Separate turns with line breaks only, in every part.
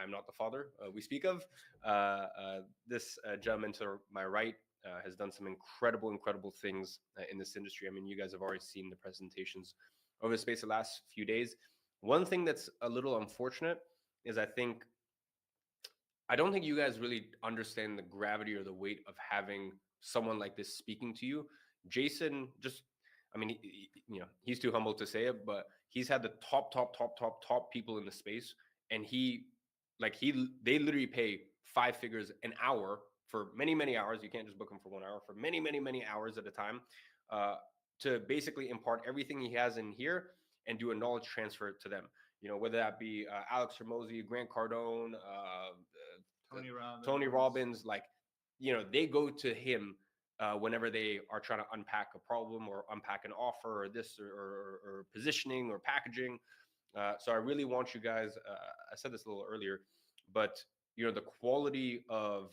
I'm not the father we speak of. This gentleman to my right has done some incredible things in this industry. I mean, you guys have already seen the presentations over the space of the last few days. One thing that's a little unfortunate is I don't think you guys really understand the gravity or the weight of having someone like this speaking to you. Jason, I mean, he's too humble to say it, but he's had the top people in the space, and they literally pay 5 figures an hour for many hours. You can't just book him for 1 hour, for many hours at a time, to basically impart everything he has in here and do a knowledge transfer to them. Whether that be Alex Hormozy, Grant Cardone, Tony Robbins, they go to him whenever they are trying to unpack a problem or unpack an offer or this or positioning or packaging. So I really want you guys, I said this a little earlier, but the quality of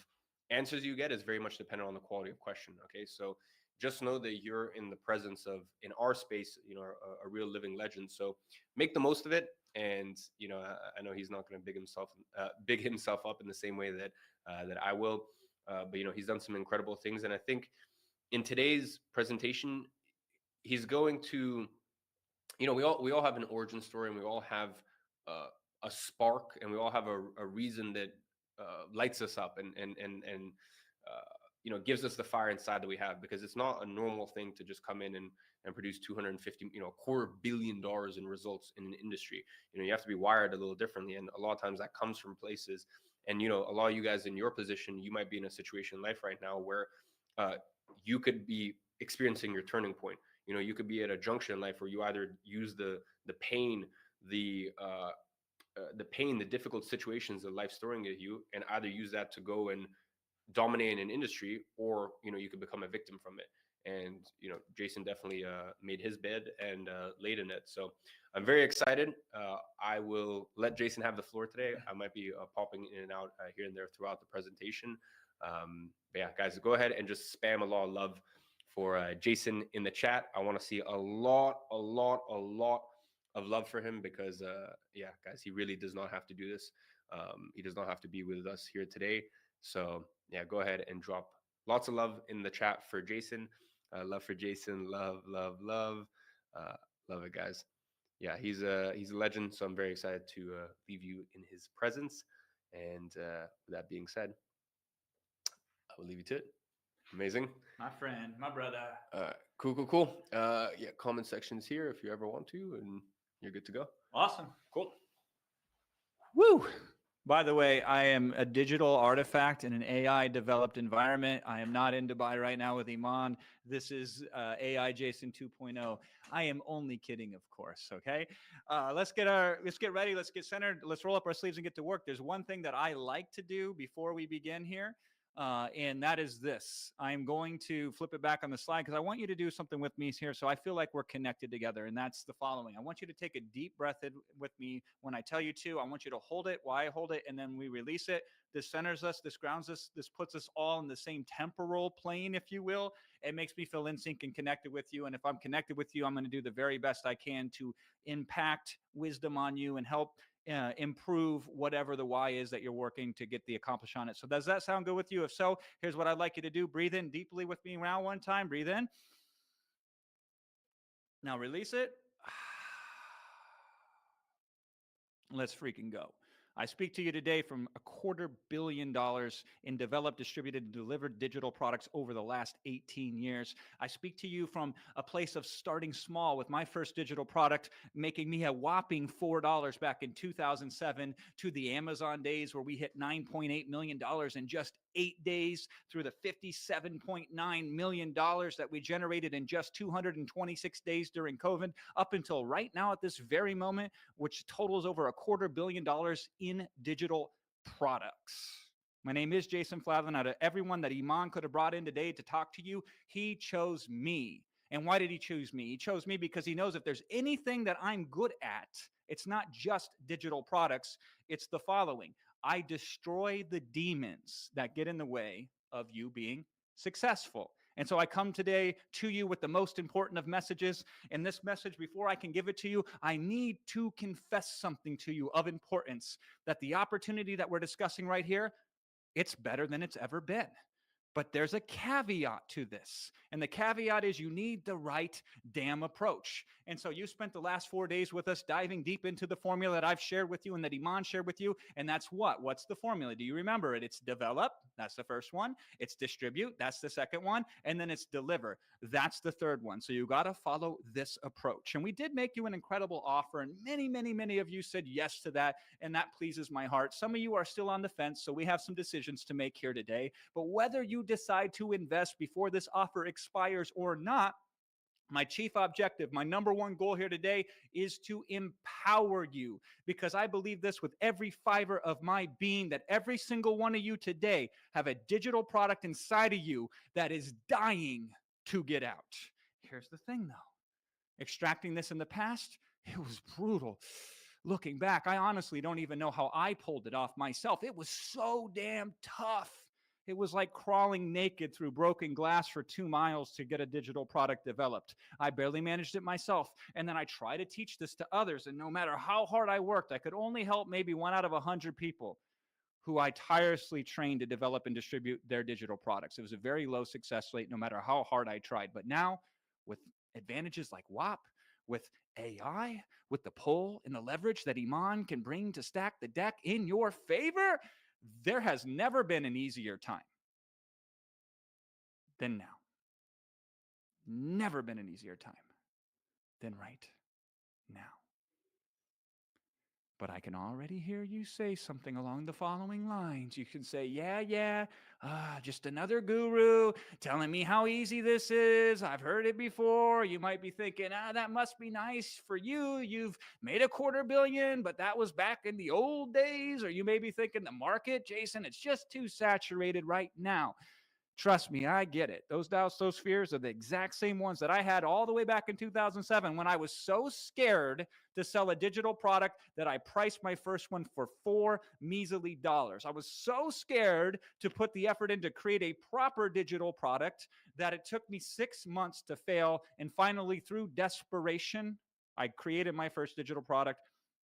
answers you get is very much dependent on the quality of question. Okay. So just know that you're in the presence of, in our space, a real living legend. So make the most of it. And, I know he's not going to big himself up in the same way that I will. But he's done some incredible things, and I think in today's presentation, he's going to, we all have an origin story, and we all have a spark, and we all have a reason that lights us up and gives us the fire inside that we have, because it's not a normal thing to just come in and produce 250, $250 million in results in an industry. You have to be wired a little differently. And a lot of times that comes from places. And, a lot of you guys in your position, you might be in a situation in life right now where you could be experiencing your turning point. You could be at a junction in life where you either use the pain, the difficult situations that life's throwing at you, and either use that to go and dominate in an industry, or you could become a victim from it. And Jason definitely made his bed and laid in it. So I'm very excited. I will let Jason have the floor today. I might be popping in and out here and there throughout the presentation. But yeah, guys, go ahead and just spam a lot of love for Jason in the chat. I want to see a lot of love for him, because yeah, guys, he really does not have to do this. He does not have to be with us here today. So yeah, go ahead and drop lots of love in the chat for Jason. Love for Jason. Love it, guys. Yeah, he's a legend. So I'm very excited to leave you in his presence. And with that being said, I will leave you to it. Amazing.
My friend, my brother.
Cool. Yeah, comment sections here if you ever want to, and you're good to go.
Awesome.
Cool.
Woo! By the way, I am a digital artifact in an AI-developed environment. I am not in Dubai right now with Iman. This is AI Jason 2.0. I am only kidding, of course, okay? Let's get ready. Let's get centered. Let's roll up our sleeves and get to work. There's one thing that I like to do before we begin here, and that is this. I'm going to flip it back on the slide because I want you to do something with me here so I feel like we're connected together, and that's the following. I want you to take a deep breath in with me when I tell you to. I want you to hold it while I hold it, and then we release it. This centers us, this grounds us, this puts us all in the same temporal plane, if you will. It makes me feel in sync and connected with you, and if I'm connected with you, I'm going to do the very best I can to impact wisdom on you and help improve whatever the why is that you're working to get the accomplish on it. So does that sound good with you? If so, here's what I'd like you to do. Breathe in deeply with me now one time. Breathe in. Now release it. Let's freaking go. I speak to you today from $250 million in developed, distributed, and delivered digital products over the last 18 years. I speak to you from a place of starting small with my first digital product, making me a whopping $4 back in 2007, to the Amazon days where we hit $9.8 million in just 8 days, through the $57.9 million that we generated in just 226 days during COVID, up until right now at this very moment, which totals over $250 million in digital products. My name is Jason Flavin. Out of everyone that Iman could have brought in today to talk to you, he chose me. And why did he choose me? He chose me because he knows if there's anything that I'm good at, it's not just digital products. It's the following. I destroy the demons that get in the way of you being successful. And so I come today to you with the most important of messages. And this message, before I can give it to you, I need to confess something to you of importance, that the opportunity that we're discussing right here, it's better than it's ever been. But there's a caveat to this. And the caveat is you need the right damn approach. And so you spent the last 4 days with us diving deep into the formula that I've shared with you and that Iman shared with you. And that's what? What's the formula? Do you remember it? It's develop. That's the first one. It's distribute. That's the second one. And then it's deliver. That's the third one. So you got to follow this approach. And we did make you an incredible offer. And many of you said yes to that. And that pleases my heart. Some of you are still on the fence. So we have some decisions to make here today. But whether you decide to invest before this offer expires or not, my chief objective, my number one goal here today is to empower you, because I believe this with every fiber of my being, that every single one of you today have a digital product inside of you that is dying to get out. Here's the thing though, extracting this in the past, it was brutal. Looking back, I honestly don't even know how I pulled it off myself. It was so damn tough. It was like crawling naked through broken glass for 2 miles to get a digital product developed. I barely managed it myself. And then I tried to teach this to others. And no matter how hard I worked, I could only help maybe 1 out of 100 people who I tirelessly trained to develop and distribute their digital products. It was a very low success rate, no matter how hard I tried. But now, with advantages like Whop, with AI, with the pull and the leverage that Iman can bring to stack the deck in your favor, there has never been an easier time than now. Never been an easier time than right now. But I can already hear you say something along the following lines. You can say, yeah, just another guru telling me how easy this is. I've heard it before. You might be thinking, that must be nice for you. You've made $250 million, but that was back in the old days. Or you may be thinking the market, Jason, it's just too saturated right now. Trust me, I get it. Those doubts, those fears are the exact same ones that I had all the way back in 2007 when I was so scared to sell a digital product that I priced my first one for $4 measly. I was so scared to put the effort in to create a proper digital product that it took me 6 months to fail. And finally, through desperation, I created my first digital product,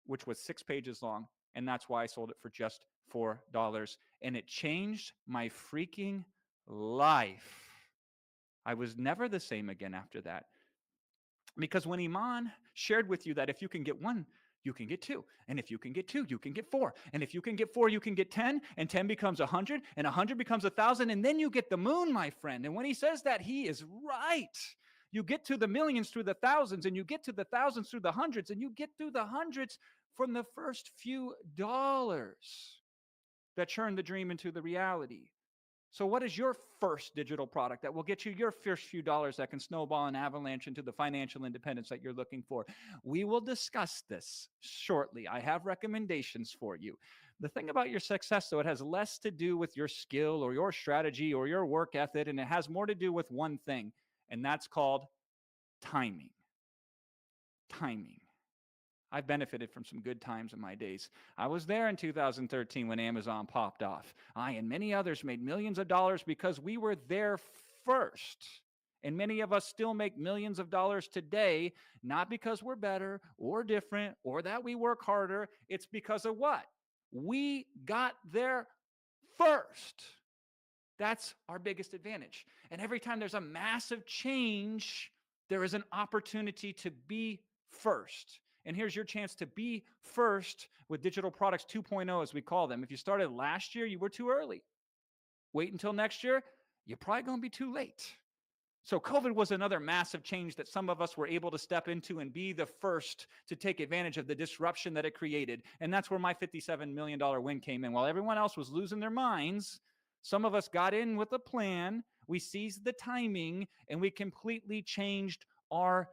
which was 6 pages long. And that's why I sold it for just $4. And it changed my freaking life. I was never the same again after that. Because when Iman shared with you that if you can get 1, you can get 2. And if you can get 2, you can get 4. And if you can get 4, you can get 10. And 10 becomes 100. And 100 becomes 1,000. And then you get the moon, my friend. And when he says that, he is right. You get to the millions through the thousands. And you get to the thousands through the hundreds. And you get through the hundreds from the first few dollars that turn the dream into the reality. So what is your first digital product that will get you your first few dollars that can snowball and avalanche into the financial independence that you're looking for? We will discuss this shortly. I have recommendations for you. The thing about your success, though, it has less to do with your skill or your strategy or your work ethic, and it has more to do with one thing, and that's called timing. Timing. I've benefited from some good times in my days. I was there in 2013 when Amazon popped off. I and many others made millions of dollars because we were there first. And many of us still make millions of dollars today, not because we're better or different or that we work harder. It's because of what? We got there first. That's our biggest advantage. And every time there's a massive change, there is an opportunity to be first. And here's your chance to be first with digital products 2.0, as we call them. If you started last year, you were too early. Wait until next year, you're probably going to be too late. So COVID was another massive change that some of us were able to step into and be the first to take advantage of the disruption that it created. And that's where my $57 million win came in. While everyone else was losing their minds, some of us got in with a plan, we seized the timing, and we completely changed our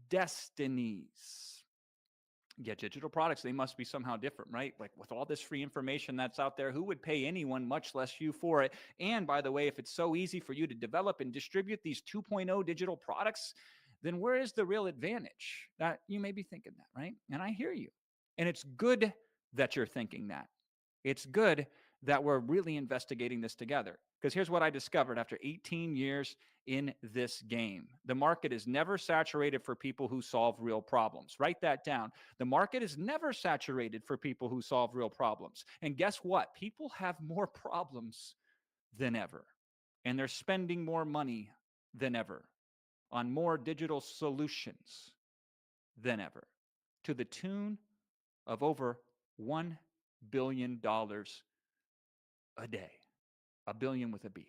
destinies. Yeah, digital products, they must be somehow different, right? Like with all this free information that's out there, who would pay anyone, much less you, for it? And by the way, if it's so easy for you to develop and distribute these 2.0 digital products, then where is the real advantage? That you may be thinking that, right? And I hear you. And it's good that you're thinking that. It's good that we're really investigating this together. Because here's what I discovered after 18 years in this game. The market is never saturated for people who solve real problems. Write that down. The market is never saturated for people who solve real problems. And guess what? People have more problems than ever. And they're spending more money than ever on more digital solutions than ever, to the tune of over $1 billion a day. A billion with a B.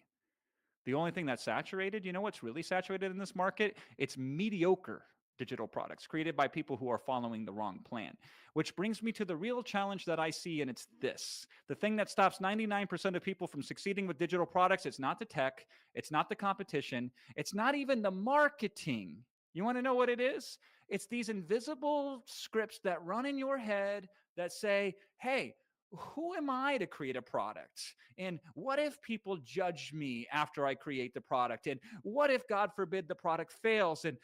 The only thing that's saturated, you know what's really saturated in this market? It's mediocre digital products created by people who are following the wrong plan. Which brings me to the real challenge that I see, and it's this. The thing that stops 99% of people from succeeding with digital products, it's not the tech, it's not the competition, it's not even the marketing. You want to know what it is? It's these invisible scripts that run in your head that say, hey, who am I to create a product? And what if people judge me after I create the product? And what if, God forbid, the product fails? And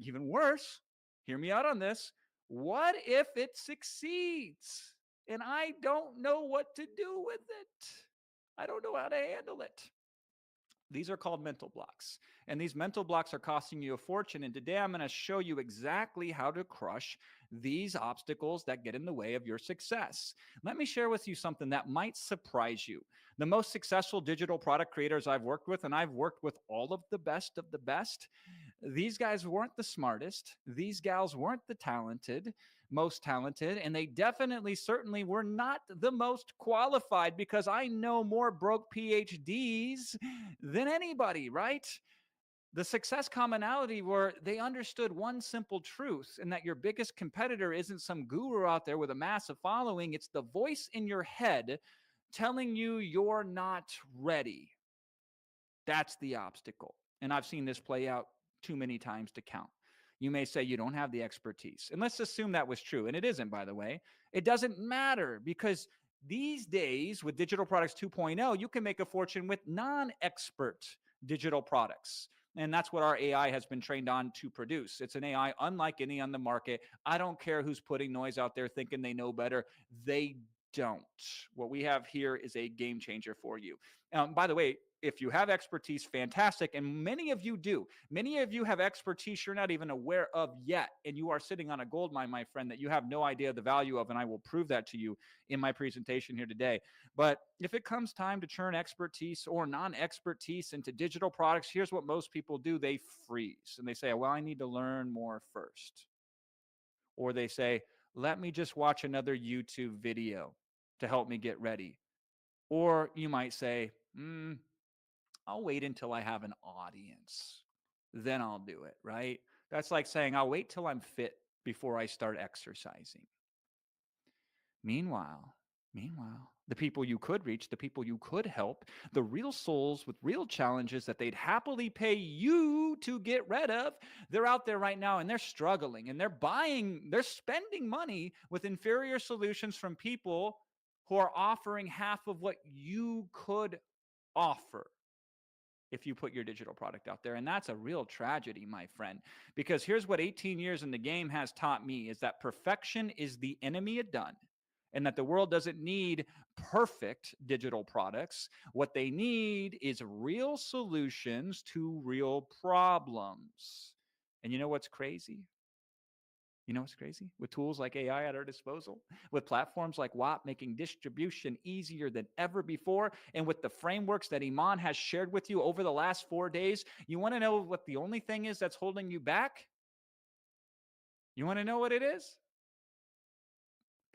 even worse, hear me out on this. What if it succeeds and I don't know what to do with it? I don't know how to handle it. These are called mental blocks. And these mental blocks are costing you a fortune. And today I'm going to show you exactly how to crush these obstacles that get in the way of your success. Let me share with you something that might surprise you. The most successful digital product creators I've worked with, and I've worked with all of the best, these guys weren't the smartest. These gals weren't the most talented, and they definitely, certainly were not the most qualified, because I know more broke PhDs than anybody, right? The success commonality were they understood one simple truth, and that your biggest competitor isn't some guru out there with a massive following. It's the voice in your head telling you you're not ready. That's the obstacle. And I've seen this play out too many times to count. You may say you don't have the expertise. And let's assume that was true. And it isn't, by the way. It doesn't matter, because these days with Digital Products 2.0, you can make a fortune with non-expert digital products. And that's what our AI has been trained on to produce. It's an AI unlike any on the market. I don't care who's putting noise out there thinking they know better. They don't. What we have here is a game changer for you. By the way, if you have expertise, fantastic. And many of you do. Many of you have expertise you're not even aware of yet. And you are sitting on a gold mine, my friend, that you have no idea the value of. And I will prove that to you in my presentation here today. But if it comes time to turn expertise or non-expertise into digital products, here's what most people do. They freeze and they say, well, I need to learn more first. Or they say, let me just watch another YouTube video to help me get ready. Or you might say, I'll wait until I have an audience. Then I'll do it, right? That's like saying, I'll wait till I'm fit before I start exercising. Meanwhile, the people you could reach, the people you could help, the real souls with real challenges that they'd happily pay you to get rid of, they're out there right now and they're struggling and they're spending money with inferior solutions from people who are offering half of what you could offer if you put your digital product out there. And that's a real tragedy, my friend, because here's what 18 years in the game has taught me is that perfection is the enemy of done, and that the world doesn't need perfect digital products. What they need is real solutions to real problems. And you know what's crazy? You know what's crazy? With tools like AI at our disposal, with platforms like Whop making distribution easier than ever before, and with the frameworks that Iman has shared with you over the last 4 days, you want to know what the only thing is that's holding you back? You want to know what it is?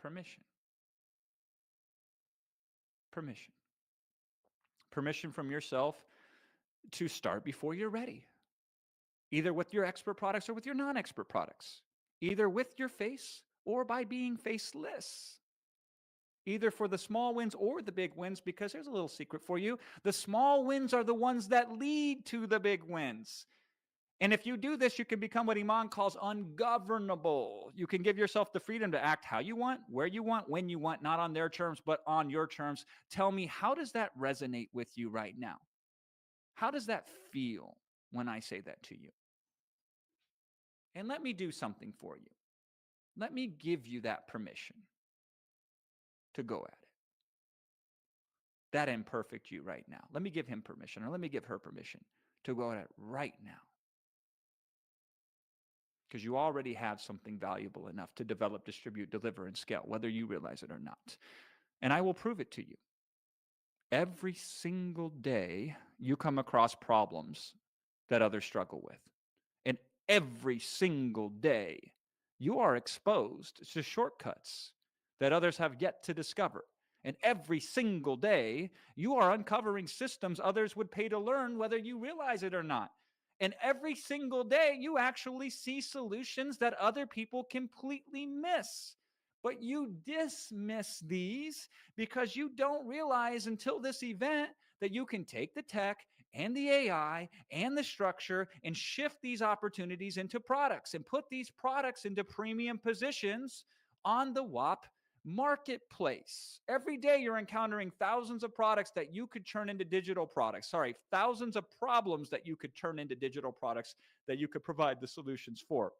Permission. Permission. Permission from yourself to start before you're ready, either with your expert products or with your non-expert products, either with your face or by being faceless. Either for the small wins or the big wins, because here's a little secret for you. The small wins are the ones that lead to the big wins. And if you do this, you can become what Iman calls ungovernable. You can give yourself the freedom to act how you want, where you want, when you want, not on their terms, but on your terms. Tell me, how does that resonate with you right now? How does that feel when I say that to you? And let me do something for you. Let me give you that permission to go at it. That imperfect you right now. Let me give him permission, or let me give her permission to go at it right now. Because you already have something valuable enough to develop, distribute, deliver, and scale, whether you realize it or not. And I will prove it to you. Every single day, you come across problems that others struggle with. And every single day, you are exposed to shortcuts that others have yet to discover. And every single day, you are uncovering systems others would pay to learn, whether you realize it or not. And every single day, you actually see solutions that other people completely miss. But you dismiss these because you don't realize until this event that you can take the tech and the AI and the structure and shift these opportunities into products and put these products into premium positions on the Whop marketplace. Every day you're encountering thousands of products that you could turn into digital products. Sorry, thousands of problems that you could turn into digital products that you could provide the solutions for.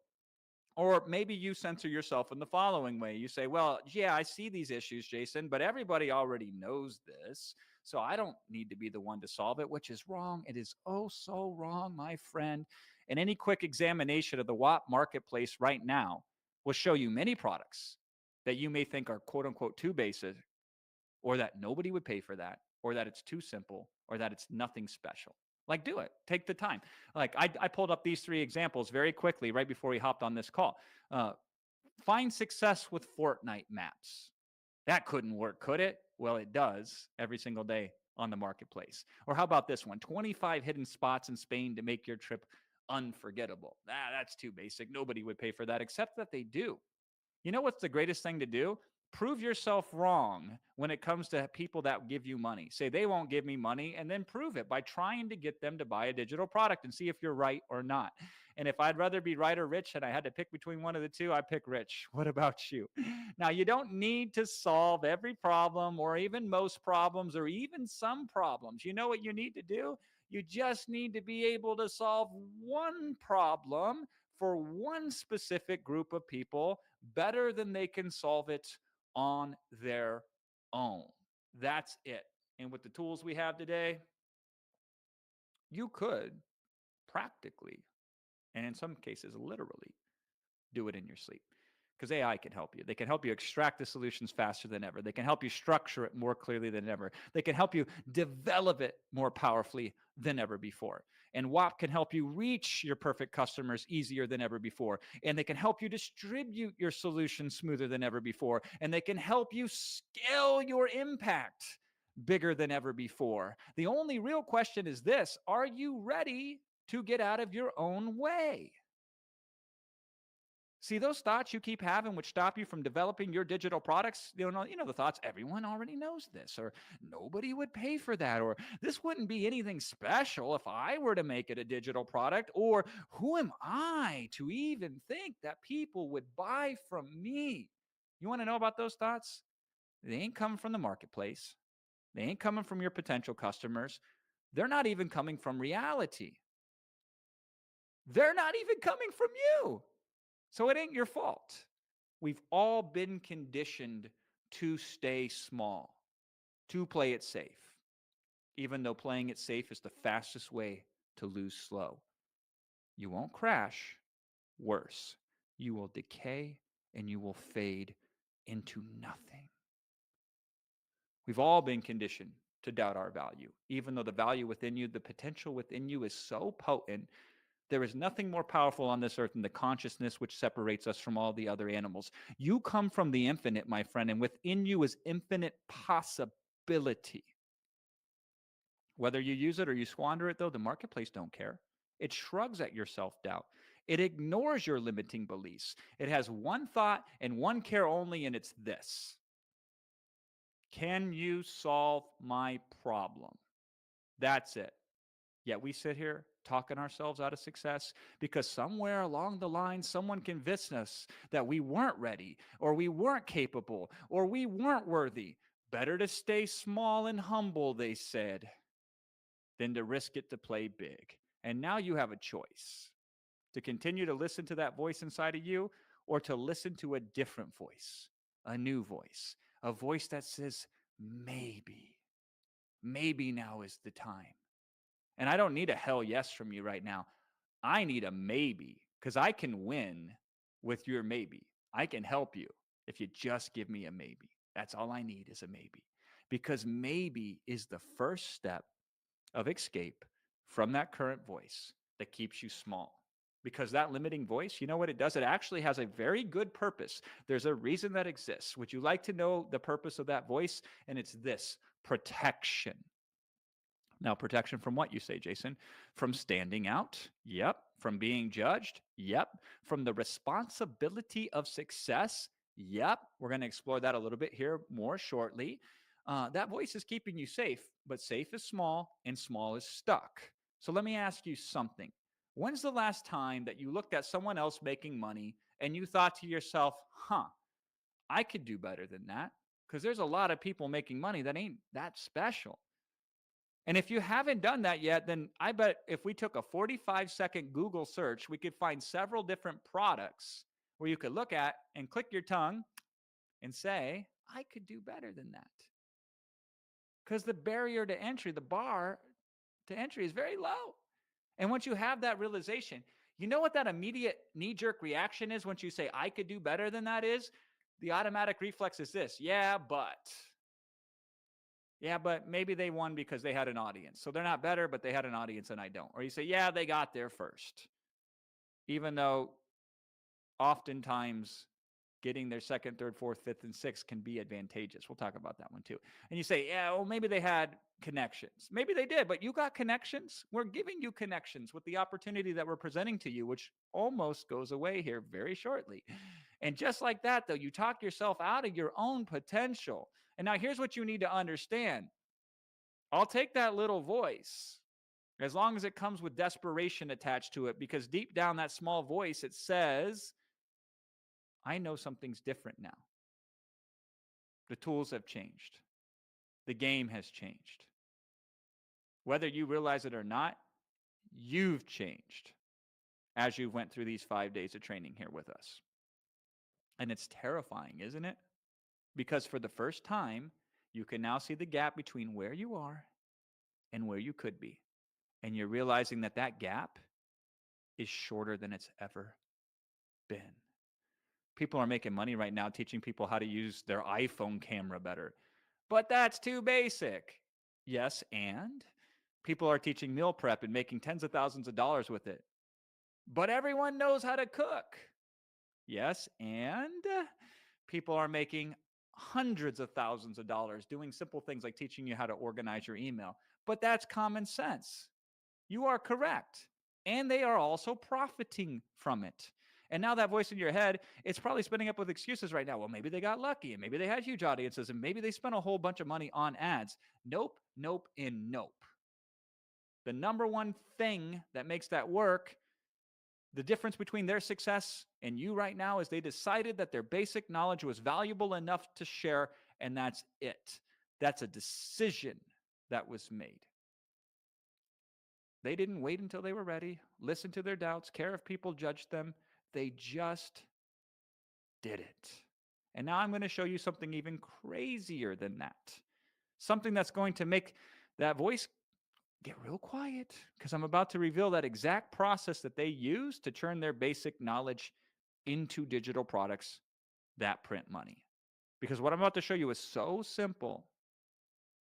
Or maybe you censor yourself in the following way. You say, well, yeah, I see these issues, Jason, but everybody already knows this. So I don't need to be the one to solve it, which is wrong. It is oh so wrong, my friend. And any quick examination of the Whop marketplace right now will show you many products that you may think are quote unquote too basic, or that nobody would pay for that, or that it's too simple, or that it's nothing special. Like, do it. Take the time. Like, I pulled up these 3 examples very quickly right before we hopped on this call. Find success with Fortnite maps. That couldn't work, could it? Well, it does every single day on the marketplace. Or how about this one? 25 hidden spots in Spain to make your trip unforgettable. That's too basic. Nobody would pay for that, except that they do. You know what's the greatest thing to do? Prove yourself wrong when it comes to people that give you money. Say they won't give me money, and then prove it by trying to get them to buy a digital product and see if you're right or not. And if I'd rather be right or rich and I had to pick between one of the two, I'd pick rich. What about you? Now, you don't need to solve every problem or even most problems or even some problems. You know what you need to do? You just need to be able to solve one problem for one specific group of people better than they can solve it on their own. That's it. And with the tools we have today, you could practically, and in some cases, literally, do it in your sleep. Because AI can help you. They can help you extract the solutions faster than ever. They can help you structure it more clearly than ever. They can help you develop it more powerfully than ever before. And Whop can help you reach your perfect customers easier than ever before. And they can help you distribute your solutions smoother than ever before. And they can help you scale your impact bigger than ever before. The only real question is this: are you ready to get out of your own way? See, those thoughts you keep having which stop you from developing your digital products, the thoughts, everyone already knows this, or nobody would pay for that, or this wouldn't be anything special if I were to make it a digital product, or who am I to even think that people would buy from me? You want to know about those thoughts? They ain't coming from the marketplace. They ain't coming from your potential customers. They're not even coming from reality. They're not even coming from you. So it ain't your fault. We've all been conditioned to stay small, to play it safe, even though playing it safe is the fastest way to lose slow. You won't crash. Worse, you will decay and you will fade into nothing. We've all been conditioned to doubt our value, even though the value within you, the potential within you is so potent. There is nothing more powerful on this earth than the consciousness which separates us from all the other animals. You come from the infinite, my friend, and within you is infinite possibility. Whether you use it or you squander it, though, the marketplace don't care. It shrugs at your self-doubt. It ignores your limiting beliefs. It has one thought and one care only, and it's this: can you solve my problem? That's it. Yet we sit here talking ourselves out of success because somewhere along the line, someone convinced us that we weren't ready, or we weren't capable, or we weren't worthy. Better to stay small and humble, they said, than to risk it to play big. And now you have a choice: to continue to listen to that voice inside of you, or to listen to a different voice, a new voice, a voice that says, maybe now is the time. And I don't need a hell yes from you right now. I need a maybe, because I can win with your maybe. I can help you if you just give me a maybe. That's all I need is a maybe. Because maybe is the first step of escape from that current voice that keeps you small. Because that limiting voice, you know what it does? It actually has a very good purpose. There's a reason that exists. Would you like to know the purpose of that voice? And it's this: protection. Now, protection from what, you say, Jason? From standing out? Yep. From being judged? Yep. From the responsibility of success? Yep. We're going to explore that a little bit here more shortly. That voice is keeping you safe, but safe is small and small is stuck. So let me ask you something. When's the last time that you looked at someone else making money and you thought to yourself, I could do better than that? Because there's a lot of people making money that ain't that special. And if you haven't done that yet, then I bet if we took a 45-second Google search, we could find several different products where you could look at and click your tongue and say, I could do better than that. Because the barrier to entry, the bar to entry is very low. And once you have that realization, you know what that immediate knee-jerk reaction is once you say, I could do better than that is? The automatic reflex is this: yeah, but maybe they won because they had an audience. So they're not better, but they had an audience and I don't. Or you say, yeah, they got there first. Even though oftentimes getting their second, third, fourth, fifth, and sixth can be advantageous. We'll talk about that one too. And you say, yeah, well, maybe they had connections. Maybe they did, but you got connections. We're giving you connections with the opportunity that we're presenting to you, which almost goes away here very shortly. And just like that, though, you talk yourself out of your own potential. And now here's what you need to understand. I'll take that little voice as long as it comes with desperation attached to it, because deep down that small voice, it says, I know something's different now. The tools have changed. The game has changed. Whether you realize it or not, you've changed as you went through these 5 days of training here with us. And it's terrifying, isn't it? Because for the first time, you can now see the gap between where you are and where you could be. And you're realizing that that gap is shorter than it's ever been. People are making money right now teaching people how to use their iPhone camera better. But that's too basic. Yes, and people are teaching meal prep and making tens of thousands of dollars with it. But everyone knows how to cook. Yes, and people are making hundreds of thousands of dollars doing simple things like teaching you how to organize your email. But that's common sense. You are correct. And they are also profiting from it. And now that voice in your head, it's probably spinning up with excuses right now. Well, maybe they got lucky and maybe they had huge audiences and maybe they spent a whole bunch of money on ads. Nope, nope, and nope. The number one thing that makes that work, the difference between their success and you right now, is they decided that their basic knowledge was valuable enough to share, and that's it. That's a decision that was made. They didn't wait until they were ready, listen to their doubts, care if people judged them. They just did it. And now I'm going to show you something even crazier than that. Something that's going to make that voice get real quiet, because I'm about to reveal that exact process that they use to turn their basic knowledge into digital products that print money. Because what I'm about to show you is so simple,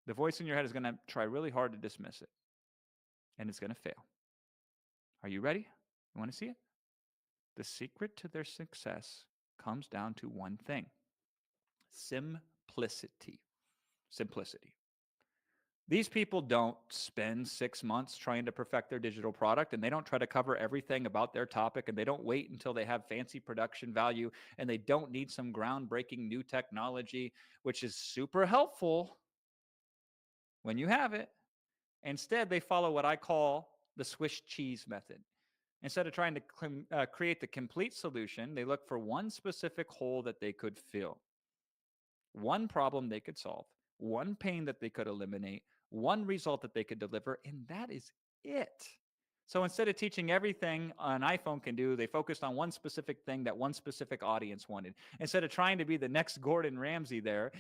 the voice in your head is going to try really hard to dismiss it. And it's going to fail. Are you ready? You want to see it? The secret to their success comes down to one thing: simplicity. Simplicity. These people don't spend 6 months trying to perfect their digital product, and they don't try to cover everything about their topic, and they don't wait until they have fancy production value, and they don't need some groundbreaking new technology, which is super helpful when you have it. Instead, they follow what I call the Swiss cheese method. Instead of trying to create the complete solution, they look for one specific hole that they could fill, one problem they could solve, one pain that they could eliminate, one result that they could deliver, and that is it. So instead of teaching everything an iPhone can do, they focused on one specific thing that one specific audience wanted. Instead of trying to be the next Gordon Ramsay there,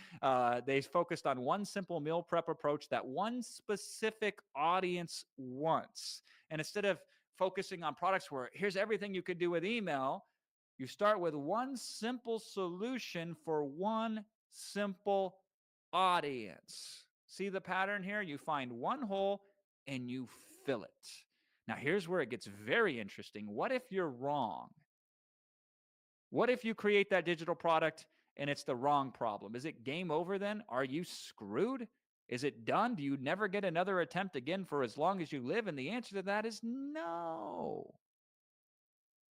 they focused on one simple meal prep approach that one specific audience wants. And instead of focusing on products where here's everything you could do with email, you start with one simple solution for one simple audience. See the pattern here? You find one hole and you fill it. Now, here's where it gets very interesting. What if you're wrong? What if you create that digital product and it's the wrong problem? Is it game over then? Are you screwed? Is it done? Do you never get another attempt again for as long as you live? And the answer to that is no.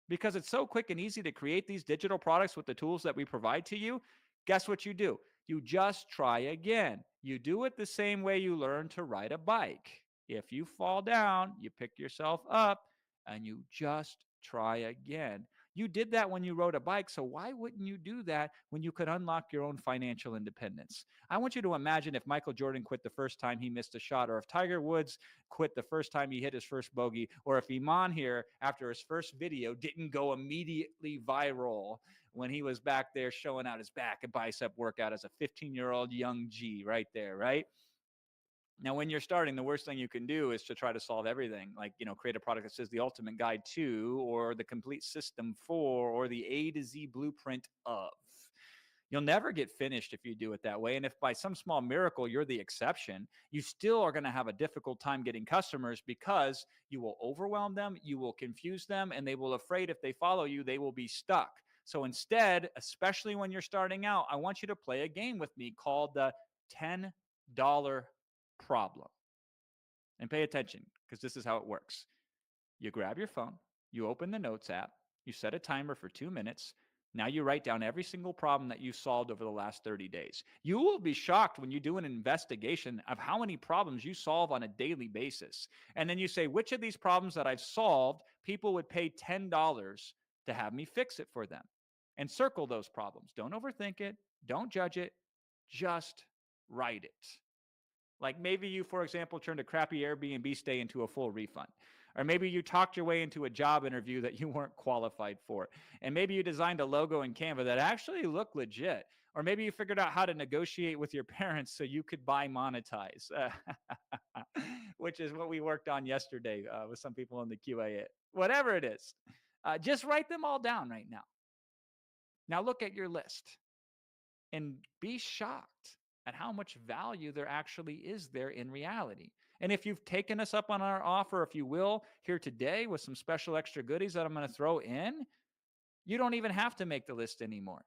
Because it's so quick and easy to create these digital products with the tools that we provide to you. Guess what you do? You just try again. You do it the same way you learn to ride a bike. If you fall down, you pick yourself up and you just try again. You did that when you rode a bike, so why wouldn't you do that when you could unlock your own financial independence? I want you to imagine if Michael Jordan quit the first time he missed a shot, or if Tiger Woods quit the first time he hit his first bogey, or if Iman here, after his first video, didn't go immediately viral when he was back there showing out his back and bicep workout as a 15-year-old young G right there, right? Now, when you're starting, the worst thing you can do is to try to solve everything, like, create a product that says the ultimate guide to, or the complete system for, or the A to Z blueprint of. You'll never get finished if you do it that way. And if by some small miracle you're the exception, you still are going to have a difficult time getting customers because you will overwhelm them, you will confuse them, and they will afraid if they follow you, they will be stuck. So instead, especially when you're starting out, I want you to play a game with me called the $10 problem. And pay attention, because this is how it works. You grab your phone, you open the Notes app, you set a timer for 2 minutes. Now you write down every single problem that you solved over the last 30 days. You will be shocked when you do an investigation of how many problems you solve on a daily basis. And then you say, which of these problems that I've solved, people would pay $10 to have me fix it for them. And circle those problems. Don't overthink it. Don't judge it. Just write it. Like maybe you, for example, turned a crappy Airbnb stay into a full refund. Or maybe you talked your way into a job interview that you weren't qualified for. And maybe you designed a logo in Canva that actually looked legit. Or maybe you figured out how to negotiate with your parents so you could buy monetize, which is what we worked on yesterday with some people in the QA. Whatever it is, just write them all down right now. Now look at your list and be shocked at how much value there actually is there in reality. And if you've taken us up on our offer, if you will, here today with some special extra goodies that I'm going to throw in, you don't even have to make the list anymore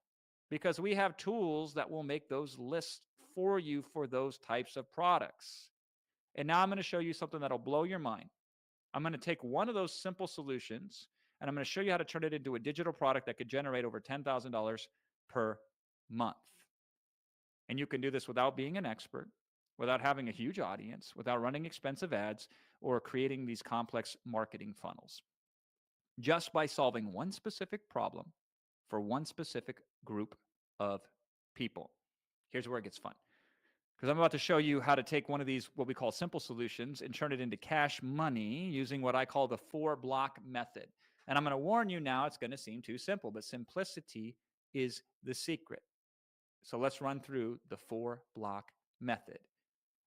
because we have tools that will make those lists for you for those types of products. And now I'm going to show you something that'll blow your mind. I'm going to take one of those simple solutions and I'm going to show you how to turn it into a digital product that could generate over $10,000 per month. And you can do this without being an expert, without having a huge audience, without running expensive ads, or creating these complex marketing funnels. Just by solving one specific problem for one specific group of people. Here's where it gets fun. Because I'm about to show you how to take one of these, what we call simple solutions, and turn it into cash money using what I call the 4-block method. And I'm going to warn you now, it's going to seem too simple, but simplicity is the secret. So let's run through the 4-block method.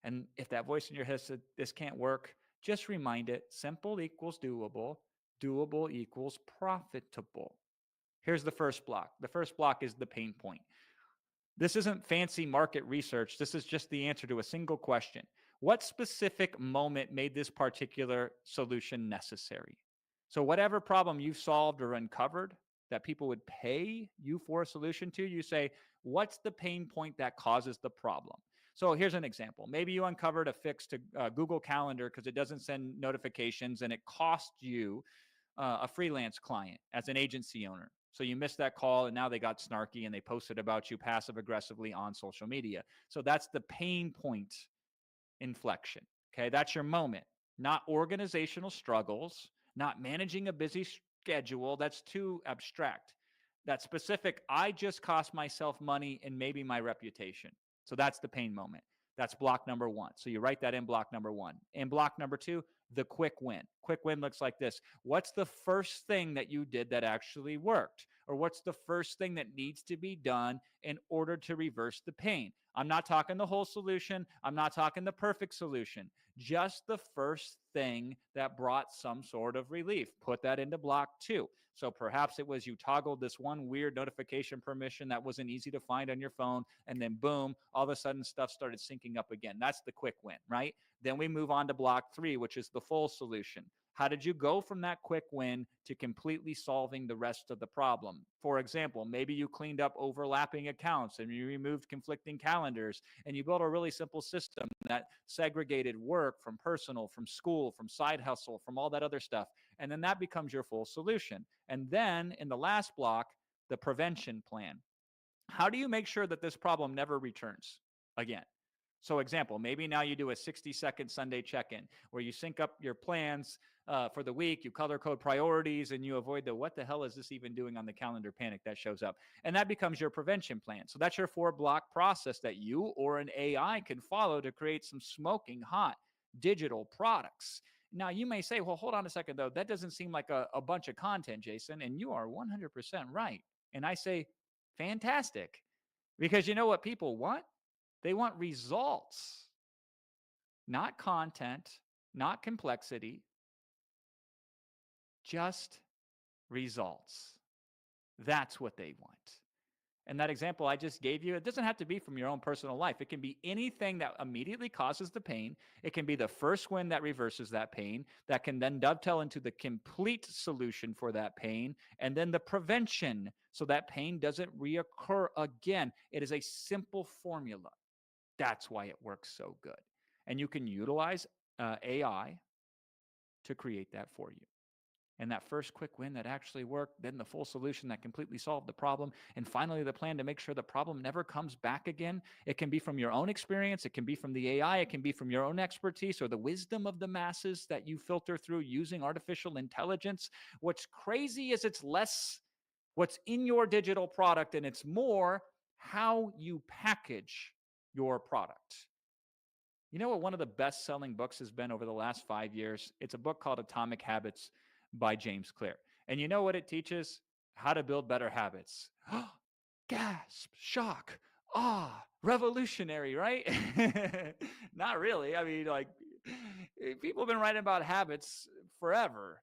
And if that voice in your head said, this can't work, just remind it, simple equals doable, doable equals profitable. Here's the first block. The first block is the pain point. This isn't fancy market research. This is just the answer to a single question. What specific moment made this particular solution necessary? So whatever problem you've solved or uncovered that people would pay you for a solution to, you say, what's the pain point that causes the problem? So here's an example. Maybe you uncovered a fix to Google Calendar because it doesn't send notifications and it cost you a freelance client as an agency owner. So you missed that call and now they got snarky and they posted about you passive aggressively on social media. So that's the pain point inflection. Okay, that's your moment. Not organizational struggles, not managing a busy schedule. That's too abstract. That specific, I just cost myself money and maybe my reputation. So that's the pain moment. That's block number one. So you write that in block number one. In block number two, the quick win. Quick win looks like this. What's the first thing that you did that actually worked? Or what's the first thing that needs to be done in order to reverse the pain? I'm not talking the whole solution. I'm not talking the perfect solution. Just the first thing that brought some sort of relief. Put that into block two. So perhaps it was you toggled this one weird notification permission that wasn't easy to find on your phone, and then boom, all of a sudden stuff started syncing up again. That's the quick win, right? Then we move on to block three, which is the full solution. How did you go from that quick win to completely solving the rest of the problem? For example, maybe you cleaned up overlapping accounts and you removed conflicting calendars and you built a really simple system that segregated work from personal, from school, from side hustle, from all that other stuff. And then that becomes your full solution. And then in the last block, the prevention plan. How do you make sure that this problem never returns again? So example, maybe now you do a 60-second Sunday check-in where you sync up your plans for the week, you color code priorities, and you avoid the what the hell is this even doing on the calendar panic that shows up. And that becomes your prevention plan. So that's your 4-block process that you or an AI can follow to create some smoking hot digital products. Now, you may say, well, hold on a second, though. That doesn't seem like a bunch of content, Jason. And you are 100% right. And I say, fantastic. Because you know what people want? They want results, not content, not complexity, just results. That's what they want. And that example I just gave you, it doesn't have to be from your own personal life. It can be anything that immediately causes the pain. It can be the first win that reverses that pain, that can then dovetail into the complete solution for that pain, and then the prevention so that pain doesn't reoccur again. It is a simple formula. That's why it works so good. And you can utilize AI to create that for you. And that first quick win that actually worked, then the full solution that completely solved the problem, and finally the plan to make sure the problem never comes back again. It can be from your own experience, it can be from the AI, it can be from your own expertise or the wisdom of the masses that you filter through using artificial intelligence. What's crazy is it's less what's in your digital product and it's more how you package your product. You know what one of the best-selling books has been over the last 5 years? It's a book called Atomic Habits by James Clear. And you know what it teaches? How to build better habits. Gasp, shock, revolutionary, right? Not really. I mean, like, people have been writing about habits forever.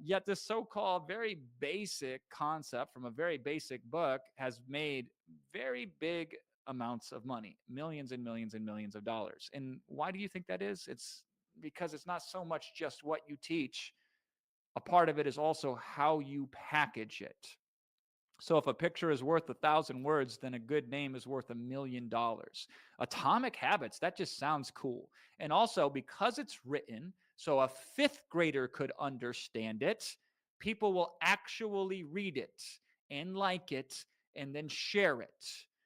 Yet this so-called very basic concept from a very basic book has made very big amounts of money, millions and millions and millions of dollars. And why do you think that is? It's because it's not so much just what you teach. A part of it is also how you package it. So if a picture is worth 1,000 words, then a good name is worth $1 million. Atomic Habits, that just sounds cool. And also because it's written so a 5th grader could understand it, people will actually read it and like it and then share it.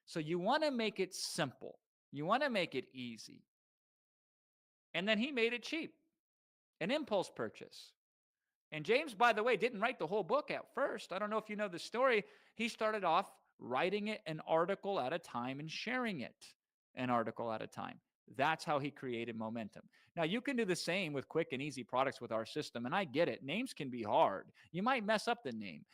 So you want to make it simple. You want to make it easy. And then he made it cheap, an impulse purchase. And James, by the way, didn't write the whole book at first. I don't know if you know the story. He started off writing it an article at a time and sharing it an article at a time. That's how he created momentum. Now, you can do the same with quick and easy products with our system, and I get it. Names can be hard. You might mess up the name.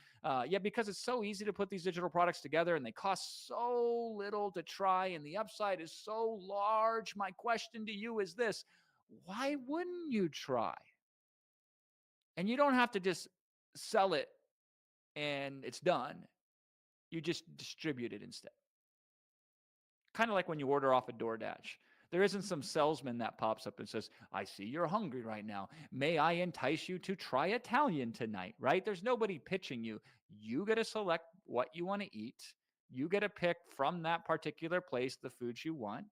Because it's so easy to put these digital products together, and they cost so little to try, and the upside is so large. My question to you is this: why wouldn't you try? And you don't have to just sell it and it's done. You just distribute it instead. Kind of like when you order off a DoorDash. There isn't some salesman that pops up and says, I see you're hungry right now. May I entice you to try Italian tonight, right? There's nobody pitching you. You get to select what you want to eat. You get to pick from that particular place the foods you want.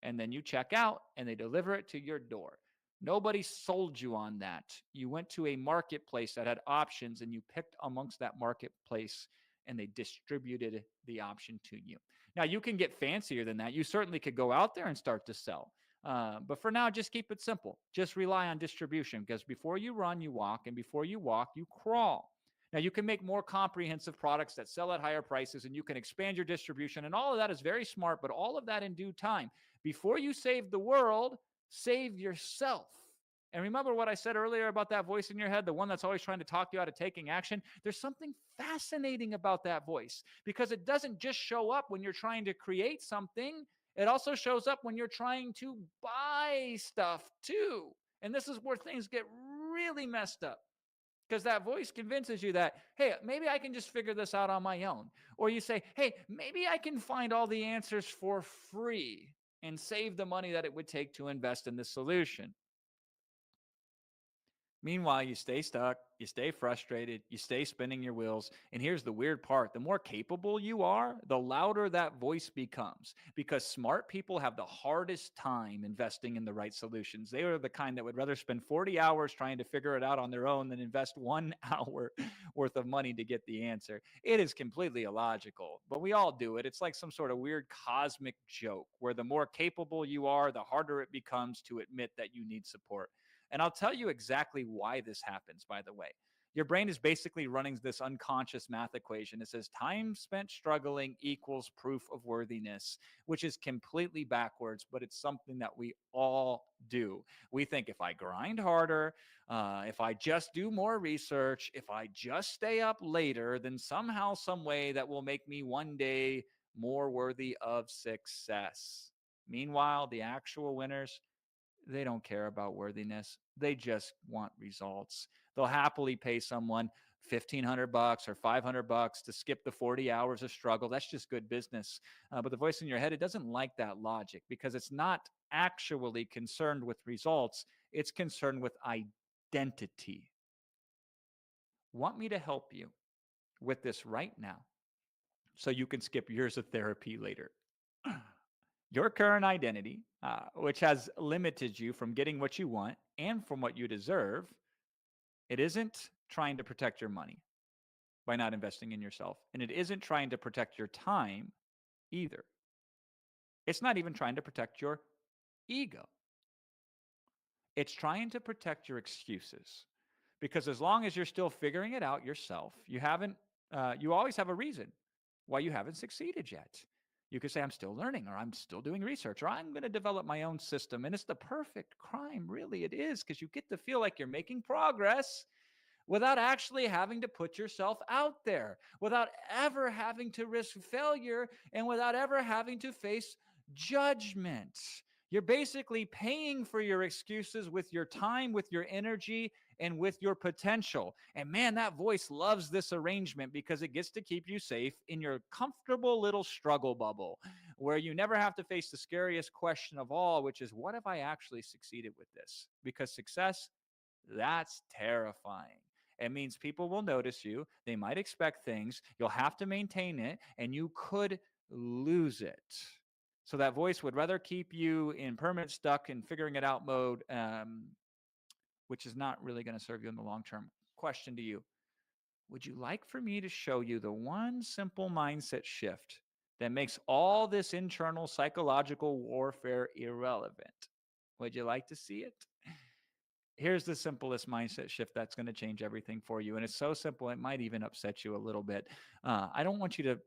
And then you check out and they deliver it to your door. Nobody sold you on that. You went to a marketplace that had options and you picked amongst that marketplace and they distributed the option to you. Now, you can get fancier than that. You certainly could go out there and start to sell. But for now, just keep it simple. Just rely on distribution because before you run, you walk, and before you walk, you crawl. Now, you can make more comprehensive products that sell at higher prices and you can expand your distribution. And all of that is very smart, but all of that in due time. Before you save the world, save yourself. And remember what I said earlier about that voice in your head, the one that's always trying to talk you out of taking action? There's something fascinating about that voice because it doesn't just show up when you're trying to create something. It also shows up when you're trying to buy stuff too. And this is where things get really messed up because that voice convinces you that, hey, maybe I can just figure this out on my own. Or you say, hey, maybe I can find all the answers for free and save the money that it would take to invest in this solution. Meanwhile, you stay stuck, you stay frustrated, you stay spinning your wheels. And here's the weird part: the more capable you are, the louder that voice becomes. Because smart people have the hardest time investing in the right solutions. They are the kind that would rather spend 40 hours trying to figure it out on their own than invest 1 hour worth of money to get the answer. It is completely illogical, but we all do it. It's like some sort of weird cosmic joke where the more capable you are, the harder it becomes to admit that you need support. And I'll tell you exactly why this happens, by the way. Your brain is basically running this unconscious math equation. It says time spent struggling equals proof of worthiness, which is completely backwards, but it's something that we all do. We think if I grind harder, if I just do more research, if I just stay up later, then somehow, some way that will make me one day more worthy of success. Meanwhile, the actual winners, they don't care about worthiness. They just want results. They'll happily pay someone $1,500 or $500 to skip the 40 hours of struggle. That's just good business. But the voice in your head, it doesn't like that logic because it's not actually concerned with results. It's concerned with identity. Want me to help you with this right now so you can skip years of therapy later? Your current identity, which has limited you from getting what you want and from what you deserve, it isn't trying to protect your money by not investing in yourself. And it isn't trying to protect your time either. It's not even trying to protect your ego. It's trying to protect your excuses. Because as long as you're still figuring it out yourself, you always have a reason why you haven't succeeded yet. You could say, I'm still learning, or I'm still doing research, or I'm going to develop my own system. And it's the perfect crime, really. It is, because you get to feel like you're making progress without actually having to put yourself out there, without ever having to risk failure, and without ever having to face judgment. You're basically paying for your excuses with your time, with your energy, and with your potential. And man, that voice loves this arrangement because it gets to keep you safe in your comfortable little struggle bubble where you never have to face the scariest question of all, which is, what if I actually succeeded with this? Because success, that's terrifying. It means people will notice you. They might expect things. You'll have to maintain it, and you could lose it. So that voice would rather keep you in permanent stuck in figuring it out mode, which is not really going to serve you in the long term. Question to you: would you like for me to show you the one simple mindset shift that makes all this internal psychological warfare irrelevant? Would you like to see it? Here's the simplest mindset shift that's going to change everything for you. And it's so simple, it might even upset you a little bit. I don't want you to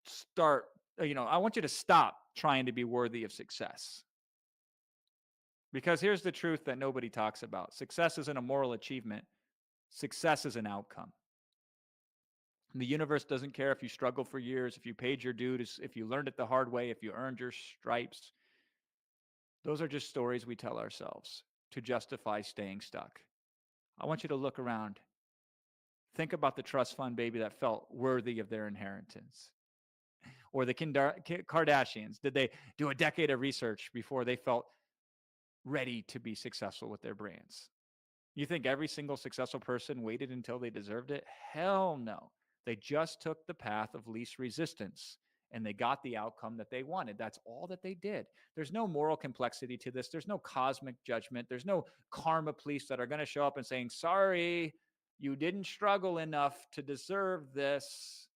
start, I want you to stop trying to be worthy of success. Because here's the truth that nobody talks about: success isn't a moral achievement, success is an outcome. The universe doesn't care if you struggled for years, if you paid your dues, if you learned it the hard way, if you earned your stripes. Those are just stories we tell ourselves to justify staying stuck. I want you to look around. Think about the trust fund baby that felt worthy of their inheritance. Or the Kardashians. Did they do a decade of research before they felt ready to be successful with their brands? You think every single successful person waited until they deserved it? Hell no. They just took the path of least resistance and they got the outcome that they wanted. That's all that they did. There's no moral complexity to this. There's no cosmic judgment. There's no karma police that are going to show up and saying, sorry, you didn't struggle enough to deserve this.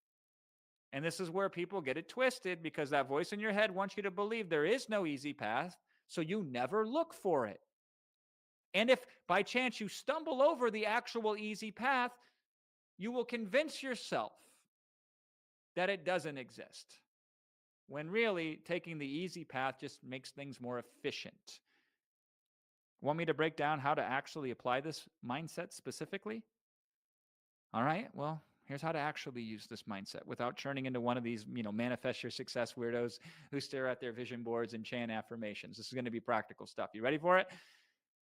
And this is where people get it twisted, because that voice in your head wants you to believe there is no easy path, so you never look for it. And if by chance you stumble over the actual easy path, you will convince yourself that it doesn't exist. when really taking the easy path just makes things more efficient. Want me to break down how to actually apply this mindset specifically? All right, well, here's how to actually use this mindset without turning into one of these, manifest your success weirdos who stare at their vision boards and chant affirmations. This is going to be practical stuff. You ready for it?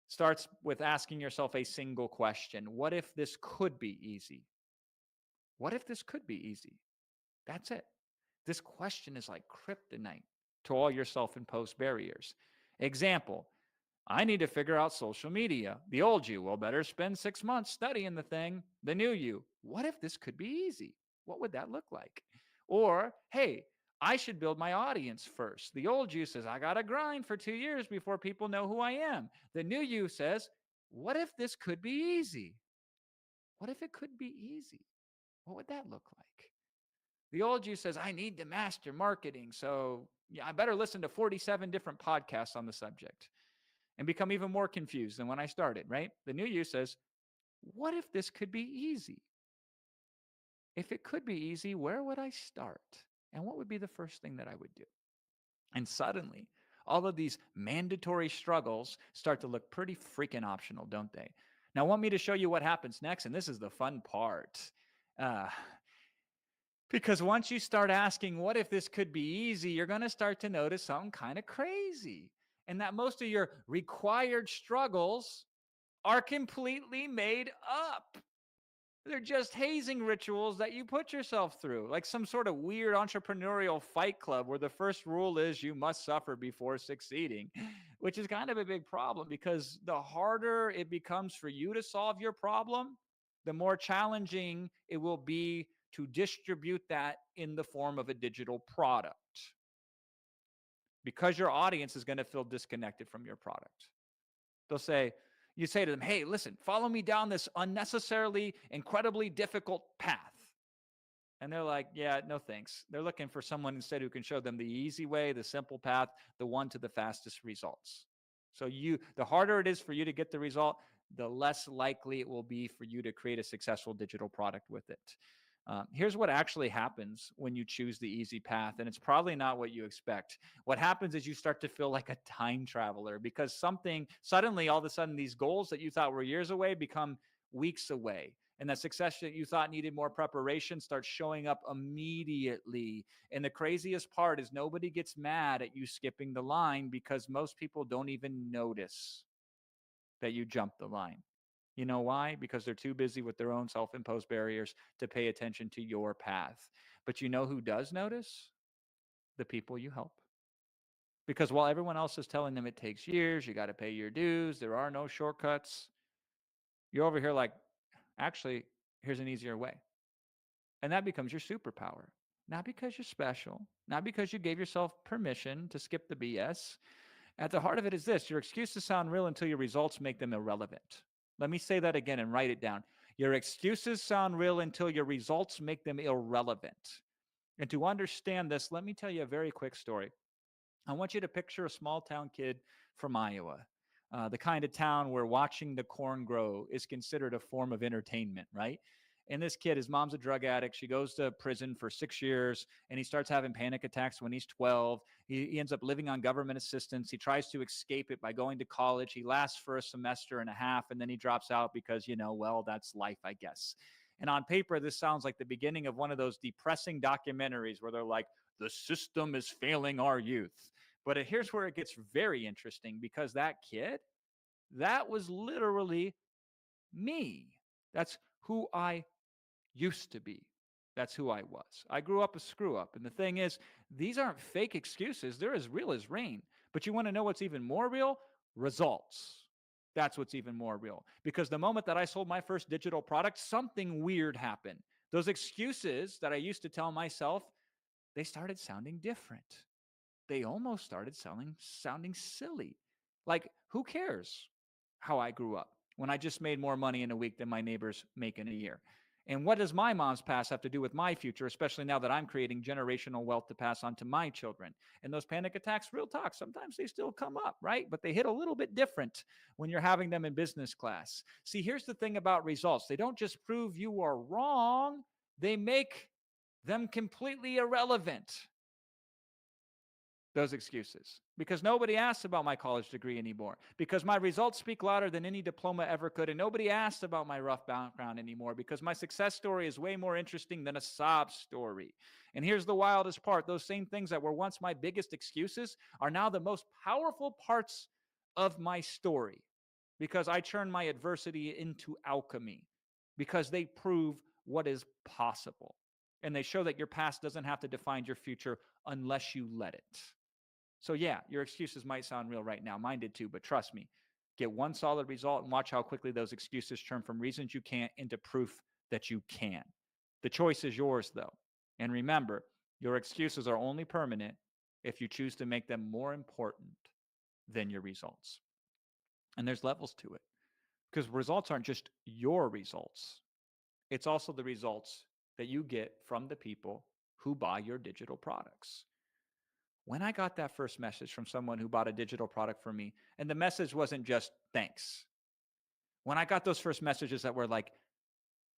Starts with asking yourself a single question. What if this could be easy? What if this could be easy? That's it. This question is like kryptonite to all your self-imposed barriers. Example, I need to figure out social media. The old you, well, better spend 6 months studying the thing. The new you, what if this could be easy? What would that look like? Or, hey, I should build my audience first. The old you says, I got to grind for 2 years before people know who I am. The new you says, what if this could be easy? What if it could be easy? What would that look like? The old you says, I need to master marketing. So yeah, I better listen to 47 different podcasts on the subject and become even more confused than when I started, right? The new you says, what if this could be easy? If it could be easy, where would I start? And what would be the first thing that I would do? And suddenly, all of these mandatory struggles start to look pretty freaking optional, don't they? Now, want me to show you what happens next? And this is the fun part. Uh, because once you start asking, what if this could be easy, you're going to start to notice something kind of crazy. And that most of your required struggles are completely made up. They're just hazing rituals that you put yourself through, like some sort of weird entrepreneurial fight club where the first rule is you must suffer before succeeding, which is kind of a big problem because the harder it becomes for you to solve your problem, the more challenging it will be to distribute that in the form of a digital product because your audience is going to feel disconnected from your product. They'll say, you say to them, hey, listen, follow me down this unnecessarily, incredibly difficult path. And they're like, yeah, no thanks. They're looking for someone instead who can show them the easy way, the simple path, the one to the fastest results. So the harder it is for you to get the result, the less likely it will be for you to create a successful digital product with it. Here's what actually happens when you choose the easy path, and it's probably not what you expect. What happens is you start to feel like a time traveler because something suddenly, all of a sudden, these goals that you thought were years away become weeks away. And that success that you thought needed more preparation starts showing up immediately. And the craziest part is nobody gets mad at you skipping the line because most people don't even notice that you jumped the line. You know why? Because they're too busy with their own self-imposed barriers to pay attention to your path. But you know who does notice? The people you help. Because while everyone else is telling them it takes years, you got to pay your dues, there are no shortcuts, you're over here like, actually, here's an easier way. And that becomes your superpower. Not because you're special, not because you gave yourself permission to skip the BS. At the heart of it is this: your excuses sound real until your results make them irrelevant. Let me say that again and write it down. Your excuses sound real until your results make them irrelevant. And to understand this, let me tell you a very quick story. I want you to picture a small town kid from Iowa, the kind of town where watching the corn grow is considered a form of entertainment, right? And this kid, his mom's a drug addict. She goes to prison for 6 years, and he starts having panic attacks when he's 12. He ends up living on government assistance. He tries to escape it by going to college. He lasts for a semester and a half, and then he drops out because, well, that's life, I guess. And on paper, this sounds like the beginning of one of those depressing documentaries where they're like, the system is failing our youth. But here's where it gets very interesting because that kid, that was literally me. That's who I used to be. That's who I was. I grew up a screw up. And the thing is, these aren't fake excuses. They're as real as rain. But you want to know what's even more real? Results. That's what's even more real. Because the moment that I sold my first digital product, something weird happened. Those excuses that I used to tell myself, they started sounding different. They almost started sounding silly. Like, who cares how I grew up when I just made more money in a week than my neighbors make in a year? And what does my mom's past have to do with my future, especially now that I'm creating generational wealth to pass on to my children? And those panic attacks, real talk, sometimes they still come up, right? But they hit a little bit different when you're having them in business class. See, here's the thing about results. They don't just prove you are wrong, they make them completely irrelevant. those excuses, because nobody asks about my college degree anymore, because my results speak louder than any diploma ever could, and nobody asks about my rough background anymore, because my success story is way more interesting than a sob story. And here's the wildest part: those same things that were once my biggest excuses are now the most powerful parts of my story, because I turn my adversity into alchemy, because they prove what is possible, and they show that your past doesn't have to define your future unless you let it. So yeah, your excuses might sound real right now. Mine did too, but trust me, get one solid result and watch how quickly those excuses turn from reasons you can't into proof that you can. The choice is yours though. And remember, your excuses are only permanent if you choose to make them more important than your results. And there's levels to it, because results aren't just your results. It's also the results that you get from the people who buy your digital products. When I got that first message from someone who bought a digital product from me, and the message wasn't just thanks. When I got those first messages that were like,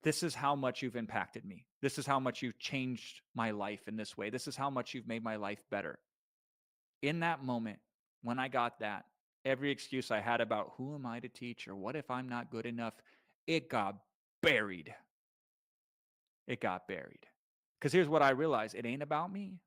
this is how much you've impacted me. This is how much you've changed my life in this way. This is how much you've made my life better. In that moment, when I got that, every excuse I had about who am I to teach or what if I'm not good enough, it got buried. It got buried. Because here's what I realized: it ain't about me.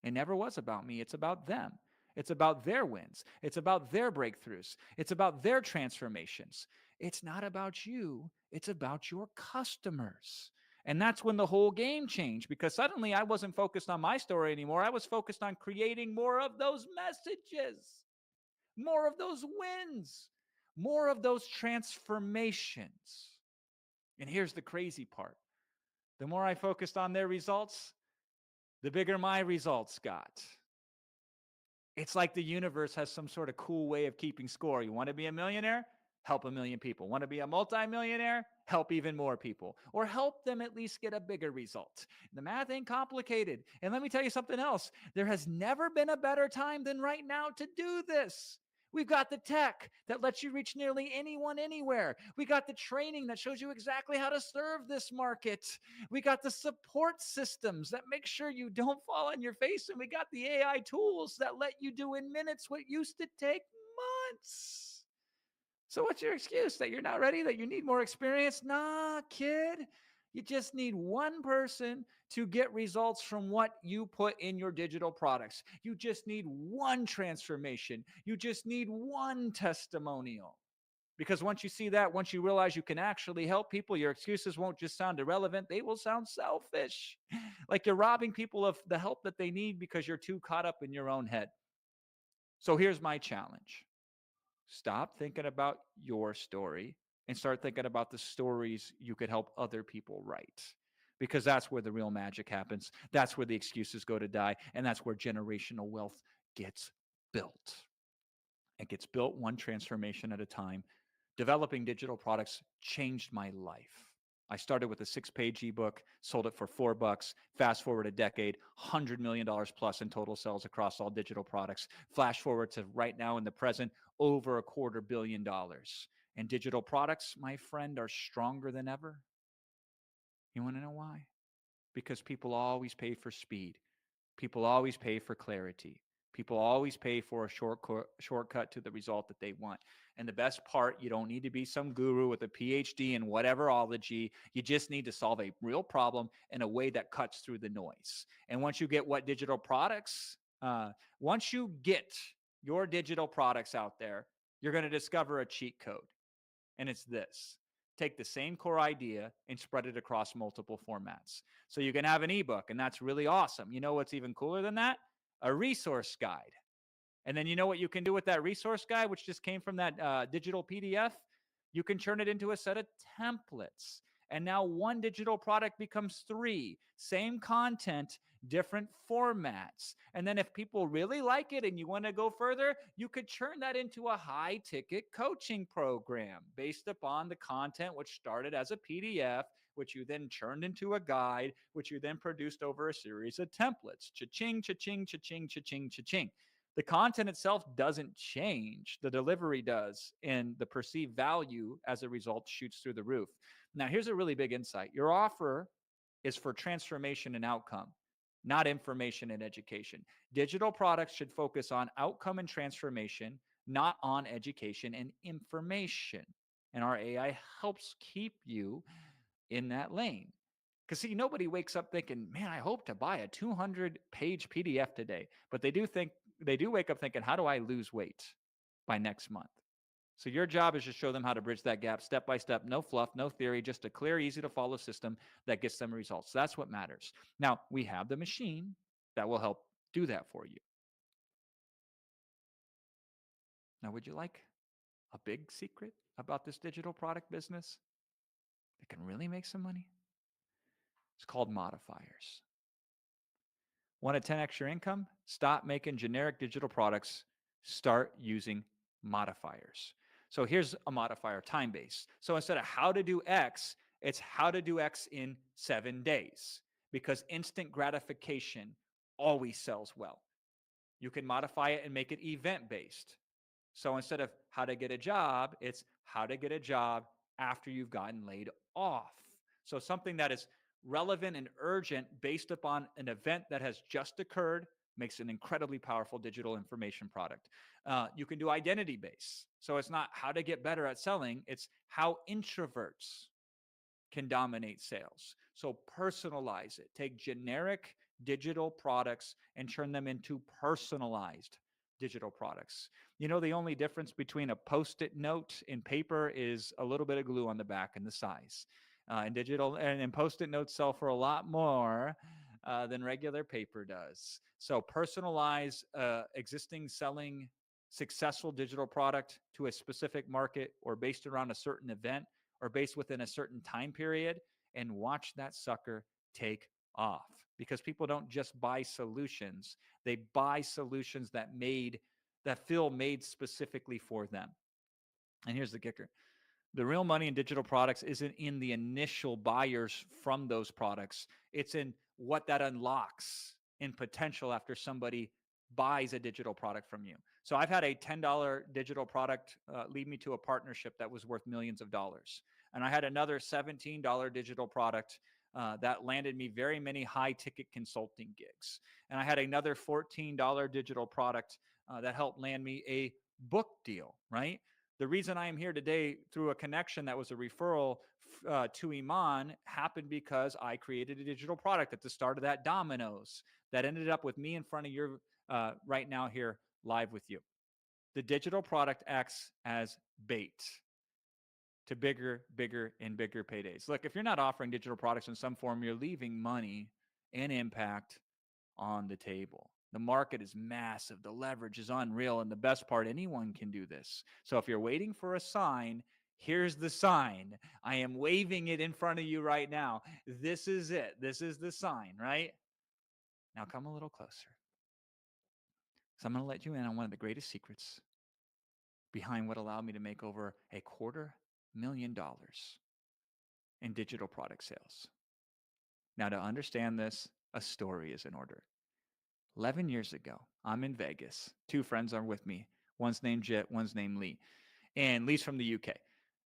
It never was about me. It's about them. It's about their wins. It's about their breakthroughs. It's about their transformations. It's not about you. It's about your customers. And that's when the whole game changed, because suddenly I wasn't focused on my story anymore. I was focused on creating more of those messages, more of those wins, more of those transformations. And here's the crazy part: the more I focused on their results, the bigger my results got. It's like the universe has some sort of cool way of keeping score. You want to be a millionaire? Help a million people. Want to be a multimillionaire? Help even more people, or help them at least get a bigger result. The math ain't complicated. And let me tell you something else. There has never been a better time than right now to do this. We've got the tech that lets you reach nearly anyone, anywhere. We got the training that shows you exactly how to serve this market. We got the support systems that make sure you don't fall on your face. And we got the AI tools that let you do in minutes what used to take months. So what's your excuse? That you're not ready? That you need more experience? Nah, kid. You just need one person to get results from what you put in your digital products. You just need one transformation. You just need one testimonial. Because once you see that, once you realize you can actually help people, your excuses won't just sound irrelevant. They will sound selfish. Like you're robbing people of the help that they need because you're too caught up in your own head. So here's my challenge: stop thinking about your story and start thinking about the stories you could help other people write. Because that's where the real magic happens. That's where the excuses go to die. And that's where generational wealth gets built. It gets built one transformation at a time. Developing digital products changed my life. I started with a 6-page ebook, sold it for $4. Fast forward a decade, $100 million plus in total sales across all digital products. Flash forward to right now in the present, over $250 million. And digital products, my friend, are stronger than ever. You want to know why? Because people always pay for speed. People always pay for clarity. People always pay for a shortcut to the result that they want. And the best part, you don't need to be some guru with a PhD in whateverology. You just need to solve a real problem in a way that cuts through the noise. And once you get once you get your digital products out there, you're going to discover a cheat code. And it's this: take the same core idea and spread it across multiple formats. So you can have an ebook, and that's really awesome. You know what's even cooler than that? A resource guide. And then you know what you can do with that resource guide, which just came from that digital PDF? You can turn it into a set of templates. And now one digital product becomes 3. Same content, different formats. And then if people really like it and you want to go further, you could turn that into a high-ticket coaching program based upon the content, which started as a PDF, which you then turned into a guide, which you then produced over a series of templates. Cha-ching, cha-ching, cha-ching, cha-ching, cha-ching. The content itself doesn't change. The delivery does, and the perceived value as a result shoots through the roof. Now, here's a really big insight. Your offer is for transformation and outcome, not information and education. Digital products should focus on outcome and transformation, not on education and information. And our AI helps keep you in that lane. Because see, nobody wakes up thinking, man, I hope to buy a 200-page PDF today. But they do wake up thinking, how do I lose weight by next month? So your job is to show them how to bridge that gap step by step, no fluff, no theory, just a clear, easy to follow system that gets them results. That's what matters. Now, we have the machine that will help do that for you. Now, would you like a big secret about this digital product business that can really make some money? It's called modifiers. Want to 10x your income? Stop making generic digital products. Start using modifiers. So here's a modifier, time-based. So instead of how to do X, it's how to do X in 7 days, because instant gratification always sells well. You can modify it and make it event-based. So instead of how to get a job, it's how to get a job after you've gotten laid off. So something that is relevant and urgent based upon an event that has just occurred makes an incredibly powerful digital information product. You can do identity based. So it's not how to get better at selling, it's how introverts can dominate sales. So personalize it. Take generic digital products and turn them into personalized digital products. You know, the only difference between a Post-it note in paper is a little bit of glue on the back and the size. And digital and Post-it notes sell for a lot more than regular paper does. So personalize existing selling successful digital product to a specific market or based around a certain event or based within a certain time period, and watch that sucker take off. Because people don't just buy solutions, they buy solutions that feel made specifically for them. And here's the kicker. The real money in digital products isn't in the initial buyers from those products. It's in what that unlocks in potential after somebody buys a digital product from you. So I've had a $10 digital product lead me to a partnership that was worth millions of dollars. And I had another $17 digital product that landed me very many high ticket consulting gigs. And I had another $14 digital product that helped land me a book deal, right? The reason I am here today through a connection that was a referral to Iman happened because I created a digital product at the start of that dominoes that ended up with me in front of your right now here live with you. The digital product acts as bait to bigger, and bigger paydays. Look, if you're not offering digital products in some form, you're leaving money and impact on the table. The market is massive. The leverage is unreal. And the best part, anyone can do this. So if you're waiting for a sign, here's the sign. I am waving it in front of you right now. This is it. This is the sign, right? Now come a little closer. So I'm going to let you in on one of the greatest secrets behind what allowed me to make over $250,000 in digital product sales. Now, to understand this, a story is in order. 11 years ago, I'm in Vegas. Two friends are with me. One's named Jet, one's named Lee. And Lee's from the UK.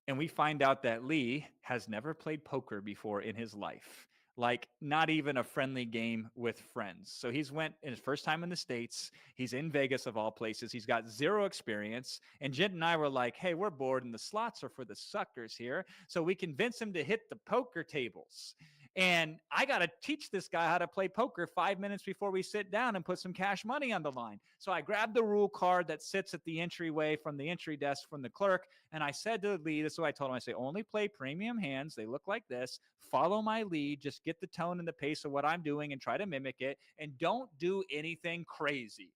And we find out that Lee has never played poker before in his life. Like not even a friendly game with friends. So he's went in his first time in the States. He's in Vegas of all places. He's got zero experience. And Jet and I were like, hey, we're bored and the slots are for the suckers here. So we convince him to hit the poker tables. And I got to teach this guy how to play poker 5 minutes before we sit down and put some cash money on the line. So I grabbed the rule card that sits at the entryway from the entry desk from the clerk. And I said to Lee, this is what I told him. I say, only play premium hands. They look like this. Follow my lead. Just get the tone and the pace of what I'm doing and try to mimic it. And don't do anything crazy.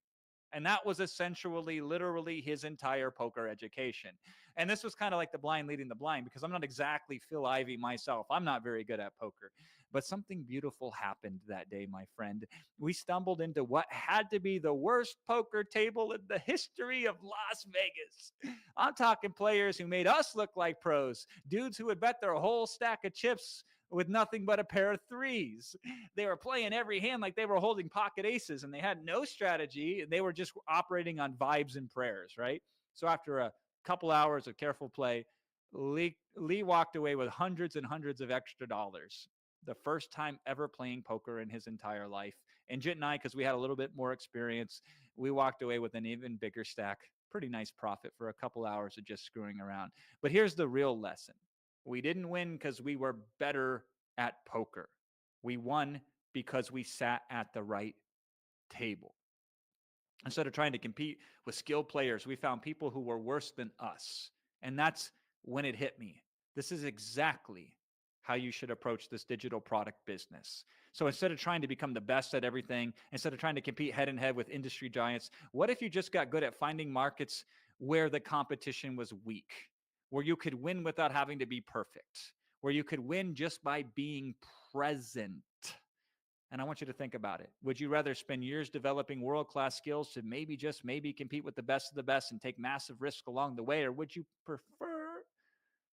And that was essentially, literally his entire poker education. And this was kind of like the blind leading the blind, because I'm not exactly Phil Ivey myself. I'm not very good at poker. But something beautiful happened that day, my friend. We stumbled into what had to be the worst poker table in the history of Las Vegas. I'm talking players who made us look like pros, dudes who would bet their whole stack of chips with nothing but a pair of threes. They were playing every hand like they were holding pocket aces, and they had no strategy. They were just operating on vibes and prayers, right? So after a couple hours of careful play, Lee walked away with hundreds and hundreds of extra dollars. The first time ever playing poker in his entire life. And Jit and I, because we had a little bit more experience, we walked away with an even bigger stack. Pretty nice profit for a couple hours of just screwing around. But here's the real lesson. We didn't win because we were better at poker. We won because we sat at the right table. Instead of trying to compete with skilled players, we found people who were worse than us. And that's when it hit me. This is exactly how you should approach this digital product business. So instead of trying to become the best at everything, instead of trying to compete head and head with industry giants, what if you just got good at finding markets where the competition was weak, where you could win without having to be perfect, where you could win just by being present? And I want you to think about it. Would you rather spend years developing world-class skills to maybe, just maybe, compete with the best of the best and take massive risks along the way? Or would you prefer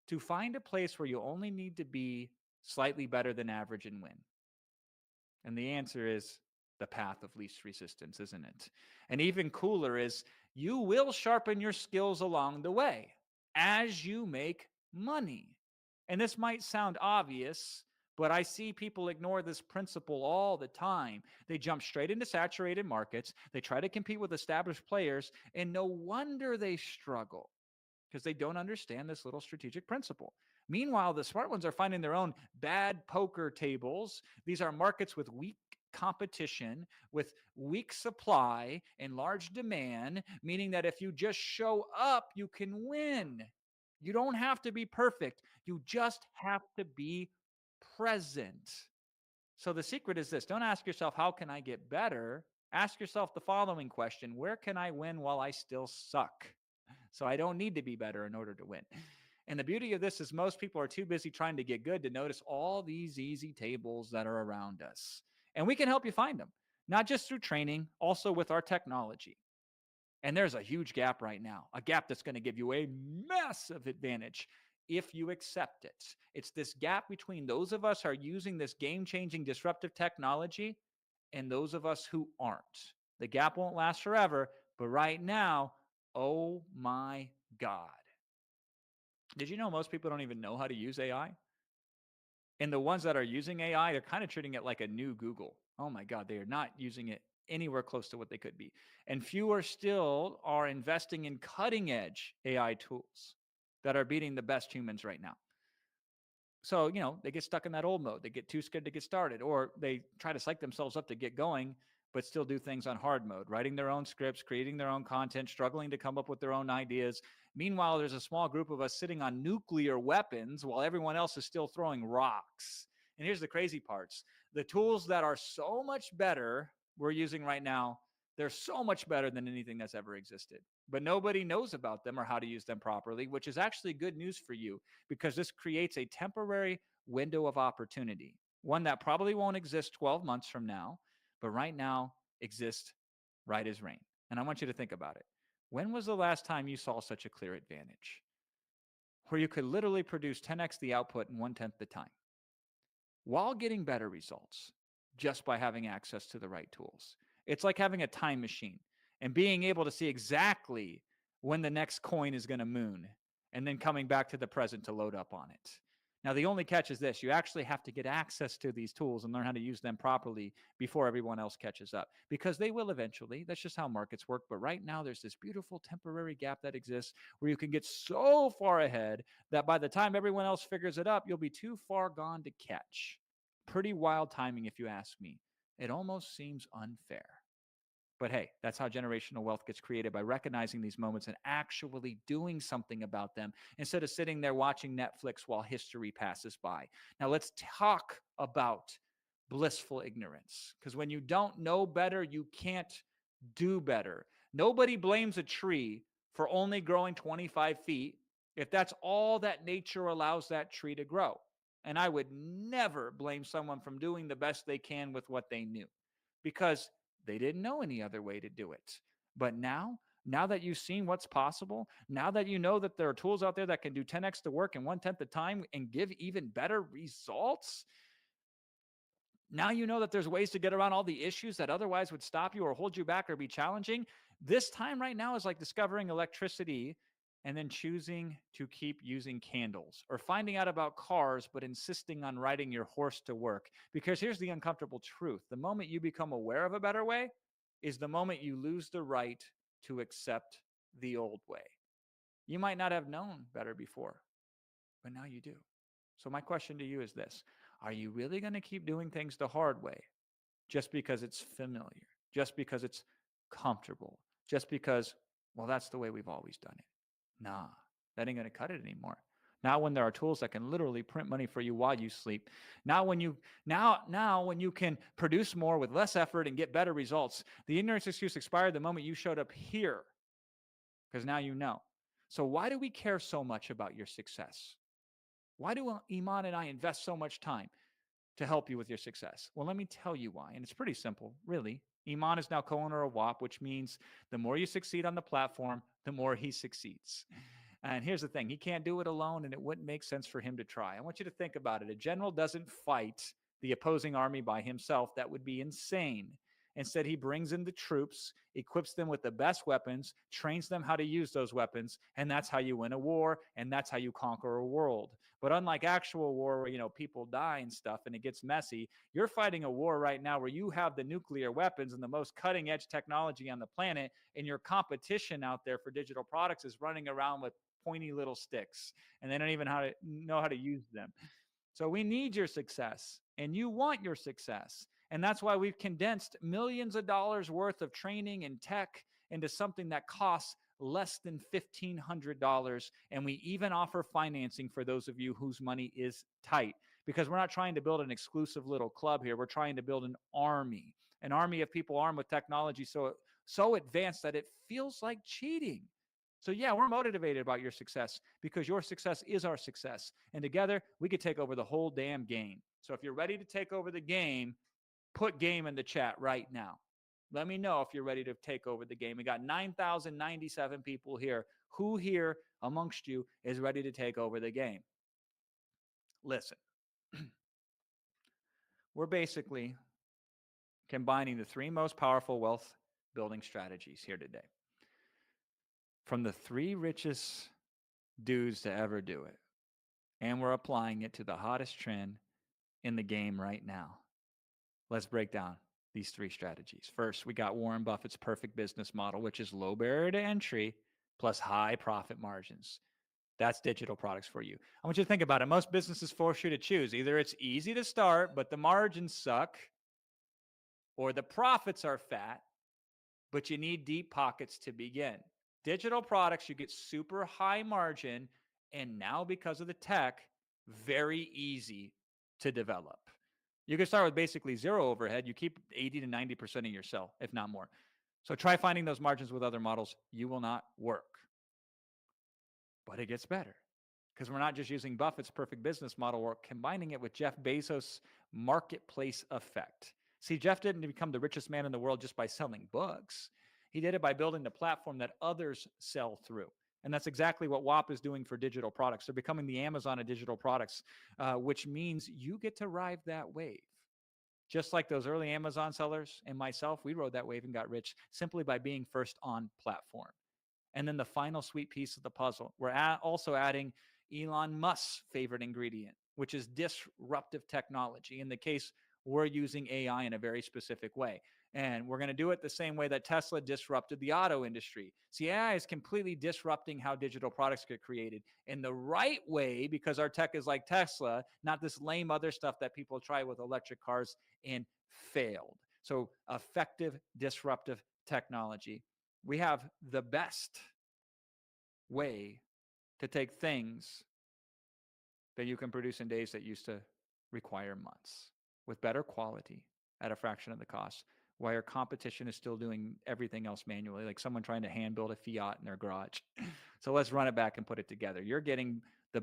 to find a place where you only need to be slightly better than average and win? And the answer is the path of least resistance, isn't it? And even cooler is you will sharpen your skills along the way as you make money. And this might sound obvious, but I see people ignore this principle all the time. They jump straight into saturated markets. They try to compete with established players, and no wonder they struggle because they don't understand this little strategic principle. Meanwhile, the smart ones are finding their own bad poker tables. These are markets with weak competition, with weak supply and large demand, meaning that if you just show up, you can win. You don't have to be perfect. You just have to be present. So the secret is this. Don't ask yourself, how can I get better? Ask yourself the following question: where can I win while I still suck? So I don't need to be better in order to win. And the beauty of this is most people are too busy trying to get good to notice all these easy tables that are around us. And we can help you find them, not just through training, also with our technology. And there's a huge gap right now, a gap that's going to give you a massive advantage if you accept it. It's this gap between those of us who are using this game-changing disruptive technology and those of us who aren't. The gap won't last forever, but right now, oh my God. Did you know most people don't even know how to use AI? And the ones that are using AI, they're kind of treating it like a new Google. Oh my God, they are not using it anywhere close to what they could be. And fewer still are investing in cutting edge AI tools that are beating the best humans right now. So, they get stuck in that old mode. They get too scared to get started, or they try to psych themselves up to get going, but still do things on hard mode, writing their own scripts, creating their own content, struggling to come up with their own ideas. Meanwhile, there's a small group of us sitting on nuclear weapons while everyone else is still throwing rocks. And here's the crazy parts. The tools that are so much better we're using right now, they're so much better than anything that's ever existed. But nobody knows about them or how to use them properly, which is actually good news for you because this creates a temporary window of opportunity, one that probably won't exist 12 months from now, but right now exists right as rain. And I want you to think about it. When was the last time you saw such a clear advantage where you could literally produce 10x the output in 1/10 the time while getting better results just by having access to the right tools? It's like having a time machine and being able to see exactly when the next coin is going to moon and then coming back to the present to load up on it. Now, the only catch is this: you actually have to get access to these tools and learn how to use them properly before everyone else catches up, because they will eventually. That's just how markets work. But right now, there's this beautiful temporary gap that exists where you can get so far ahead that by the time everyone else figures it up, you'll be too far gone to catch. Pretty wild timing, if you ask me. It almost seems unfair. But hey, that's how generational wealth gets created, by recognizing these moments and actually doing something about them instead of sitting there watching Netflix while history passes by. Now, let's talk about blissful ignorance, because when you don't know better, you can't do better. Nobody blames a tree for only growing 25 feet if that's all that nature allows that tree to grow. And I would never blame someone from doing the best they can with what they knew, because they didn't know any other way to do it. But now that you've seen what's possible, now that you know that there are tools out there that can do 10x the work in 1/10 the time and give even better results, now you know that there's ways to get around all the issues that otherwise would stop you or hold you back or be challenging. This time right now is like discovering electricity and then choosing to keep using candles, or finding out about cars but insisting on riding your horse to work. Because here's the uncomfortable truth: the moment you become aware of a better way is the moment you lose the right to accept the old way. You might not have known better before, but now you do. So, my question to you is this: are you really going to keep doing things the hard way just because it's familiar, just because it's comfortable, just because, well, that's the way we've always done it? Nah, that ain't going to cut it anymore. Not when there are tools that can literally print money for you while you sleep. Not when you now when you can produce more with less effort and get better results. The ignorance excuse expired the moment you showed up here, because now you know. So why do we care so much about your success? Why do Iman and I invest so much time to help you with your success? Well, let me tell you why. And it's pretty simple, really. Iman is now co-owner of Whop, which means the more you succeed on the platform, the more he succeeds. And here's the thing: he can't do it alone, and it wouldn't make sense for him to try. I want you to think about it. A general doesn't fight the opposing army by himself. That would be insane. Instead, he brings in the troops, equips them with the best weapons, trains them how to use those weapons, and that's how you win a war, and that's how you conquer a world. But unlike actual war where, people die and stuff and it gets messy, you're fighting a war right now where you have the nuclear weapons and the most cutting edge technology on the planet, and your competition out there for digital products is running around with pointy little sticks, and they don't even know how to use them. So we need your success, and you want your success. And that's why we've condensed millions of dollars worth of training and tech into something that costs less than $1,500. And we even offer financing for those of you whose money is tight, because we're not trying to build an exclusive little club here. We're trying to build an army of people armed with technology so advanced that it feels like cheating. So yeah, we're motivated about your success because your success is our success. And together we could take over the whole damn game. So if you're ready to take over the game, put game in the chat right now. Let me know if you're ready to take over the game. We got 9,097 people here. Who here amongst you is ready to take over the game? Listen, we're basically combining the three most powerful wealth building strategies here today, from the three richest dudes to ever do it. And we're applying it to the hottest trend in the game right now. Let's break down these three strategies. First, we got Warren Buffett's perfect business model, which is low barrier to entry plus high profit margins. That's digital products for you. I want you to think about it. Most businesses force you to choose. Either it's easy to start, but the margins suck, or the profits are fat, but you need deep pockets to begin. Digital products, you get super high margin, and now because of the tech, very easy to develop. You can start with basically zero overhead. You keep 80 to 90% of yourself, if not more. So try finding those margins with other models. You will not work. But it gets better, because we're not just using Buffett's perfect business model, we're combining it with Jeff Bezos' marketplace effect. See, Jeff didn't become the richest man in the world just by selling books. He did it by building the platform that others sell through. And that's exactly what Whop is doing for digital products. They're becoming the Amazon of digital products, which means you get to ride that wave. Just like those early Amazon sellers and myself, we rode that wave and got rich simply by being first on platform. And then the final sweet piece of the puzzle, we're also adding Elon Musk's favorite ingredient, which is disruptive technology. In the case, we're using AI in a very specific way. And we're going to do it the same way that Tesla disrupted the auto industry. See, AI is completely disrupting how digital products get created in the right way, because our tech is like Tesla, not this lame other stuff that people try with electric cars and failed. So effective disruptive technology. We have the best way to take things that you can produce in days that used to require months, with better quality at a fraction of the cost, while your competition is still doing everything else manually, like someone trying to hand build a Fiat in their garage. So let's run it back and put it together. You're getting the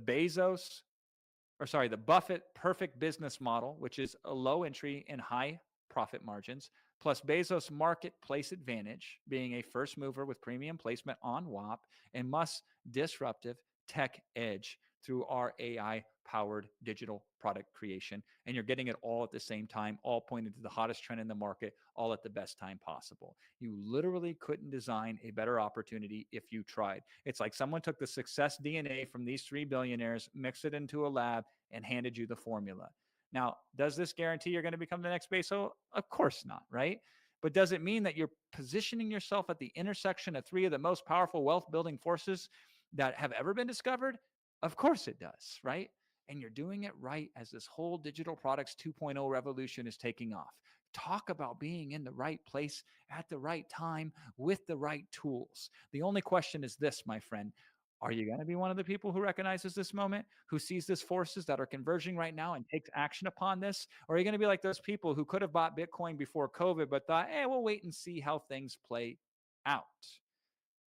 Buffett perfect business model, which is a low entry and high profit margins, plus Bezos marketplace advantage, being a first mover with premium placement on Whop, and Musk's disruptive tech edge through our AI powered digital product creation. And you're getting it all at the same time, all pointed to the hottest trend in the market, all at the best time possible. You literally couldn't design a better opportunity if you tried. It's like someone took the success DNA from these three billionaires, mixed it into a lab, and handed you the formula. Now, does this guarantee you're going to become the next Bezos? Of course not, right? But does it mean that you're positioning yourself at the intersection of three of the most powerful wealth building forces that have ever been discovered? Of course it does, right? And you're doing it right as this whole digital products 2.0 revolution is taking off. Talk about being in the right place at the right time with the right tools. The only question is this, my friend. Are you going to be one of the people who recognizes this moment, who sees these forces that are converging right now and takes action upon this? Or are you going to be like those people who could have bought Bitcoin before COVID, but thought, hey, we'll wait and see how things play out?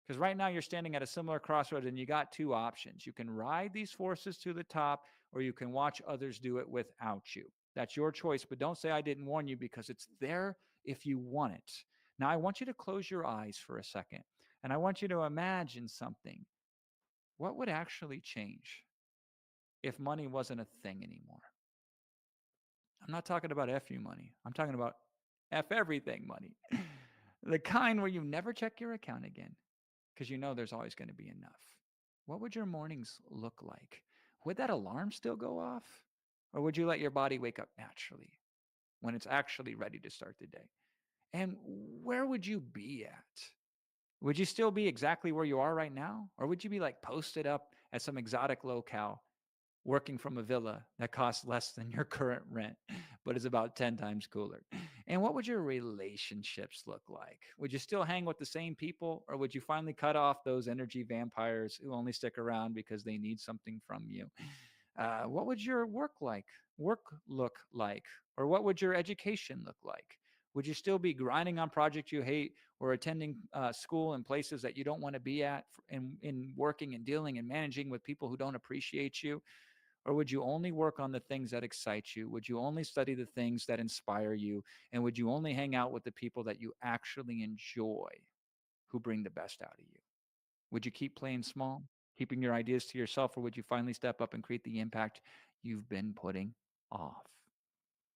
Because right now you're standing at a similar crossroad and you got two options. You can ride these forces to the top, or you can watch others do it without you. That's your choice, but don't say I didn't warn you, because it's there if you want it. Now, I want you to close your eyes for a second, and I want you to imagine something. What would actually change if money wasn't a thing anymore? I'm not talking about FU money. I'm talking about F everything money. The kind where you never check your account again because you know there's always going to be enough. What would your mornings look like? Would that alarm still go off? Or would you let your body wake up naturally when it's actually ready to start the day? And where would you be at? Would you still be exactly where you are right now? Or would you be like posted up at some exotic locale, working from a villa that costs less than your current rent, but is about 10 times cooler? And what would your relationships look like? Would you still hang with the same people, or would you finally cut off those energy vampires who only stick around because they need something from you? What would your work look like? Or what would your education look like? Would you still be grinding on projects you hate, or attending school in places that you don't want to be at, in working and dealing and managing with people who don't appreciate you? Or would you only work on the things that excite you? Would you only study the things that inspire you? And would you only hang out with the people that you actually enjoy, who bring the best out of you? Would you keep playing small, keeping your ideas to yourself, or would you finally step up and create the impact you've been putting off?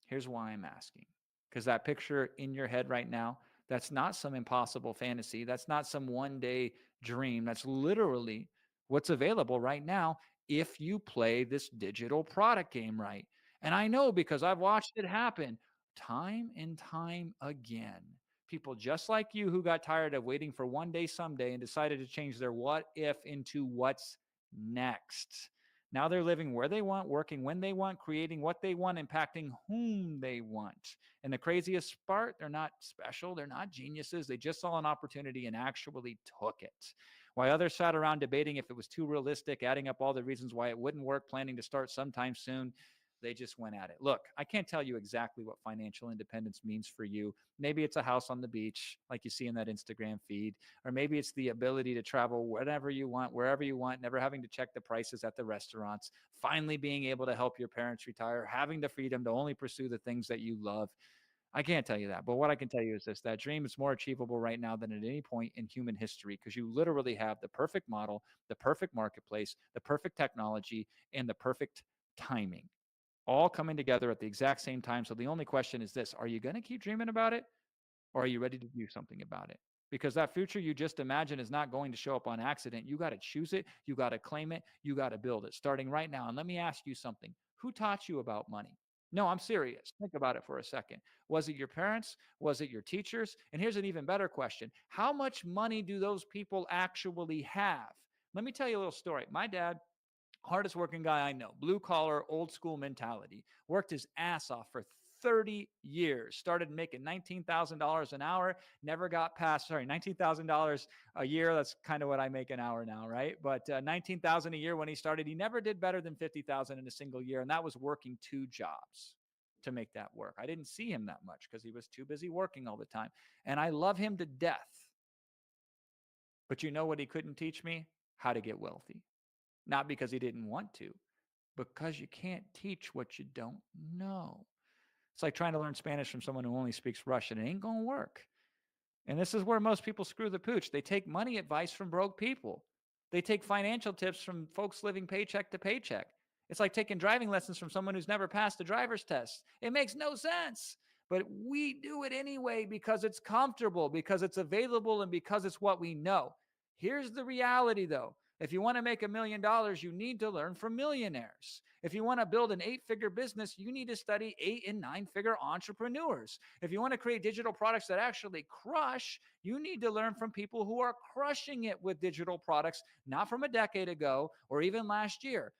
Here's why I'm asking. Because that picture in your head right now, that's not some impossible fantasy. That's not some one day dream. That's literally what's available right now if you play this digital product game right. And I know because I've watched it happen time and time again. People just like you who got tired of waiting for one day someday and decided to change their what if into what's next. Now they're living where they want, working when they want, creating what they want, impacting whom they want. And the craziest part, they're not special, they're not geniuses. They just saw an opportunity and actually took it. While others sat around debating if it was too realistic, adding up all the reasons why it wouldn't work, planning to start sometime soon, they just went at it. Look, I can't tell you exactly what financial independence means for you. Maybe it's a house on the beach, like you see in that Instagram feed. Or maybe it's the ability to travel whenever you want, wherever you want, never having to check the prices at the restaurants, finally being able to help your parents retire, having the freedom to only pursue the things that you love. I can't tell you that. But what I can tell you is this: that dream is more achievable right now than at any point in human history, because you literally have the perfect model, the perfect marketplace, the perfect technology, and the perfect timing, all coming together at the exact same time. So the only question is this: are you going to keep dreaming about it, or are you ready to do something about it? Because that future you just imagine is not going to show up on accident. You got to choose it. You got to claim it. You got to build it starting right now. And let me ask you something. Who taught you about money? No, I'm serious. Think about it for a second. Was it your parents? Was it your teachers? And here's an even better question: how much money do those people actually have? Let me tell you a little story. My dad, hardest working guy I know, blue collar, old school mentality, worked his ass off for 30 years, started making $19,000 an hour, never got past, sorry, $19,000 a year. That's kind of what I make an hour now, right? But 19,000 a year when he started, he never did better than 50,000 in a single year. And that was working two jobs to make that work. I didn't see him that much because he was too busy working all the time. And I love him to death. But you know what he couldn't teach me? How to get wealthy. Not because he didn't want to, because you can't teach what you don't know. It's like trying to learn Spanish from someone who only speaks Russian. It ain't going to work. And this is where most people screw the pooch. They take money advice from broke people. They take financial tips from folks living paycheck to paycheck. It's like taking driving lessons from someone who's never passed a driver's test. It makes no sense. But we do it anyway because it's comfortable, because it's available, and because it's what we know. Here's the reality though. If you want to make $1 million, you need to learn from millionaires. If you want to build an 8-figure business, you need to study 8 and 9-figure entrepreneurs. If you want to create digital products that actually crush, you need to learn from people who are crushing it with digital products, not from a decade ago or even last year,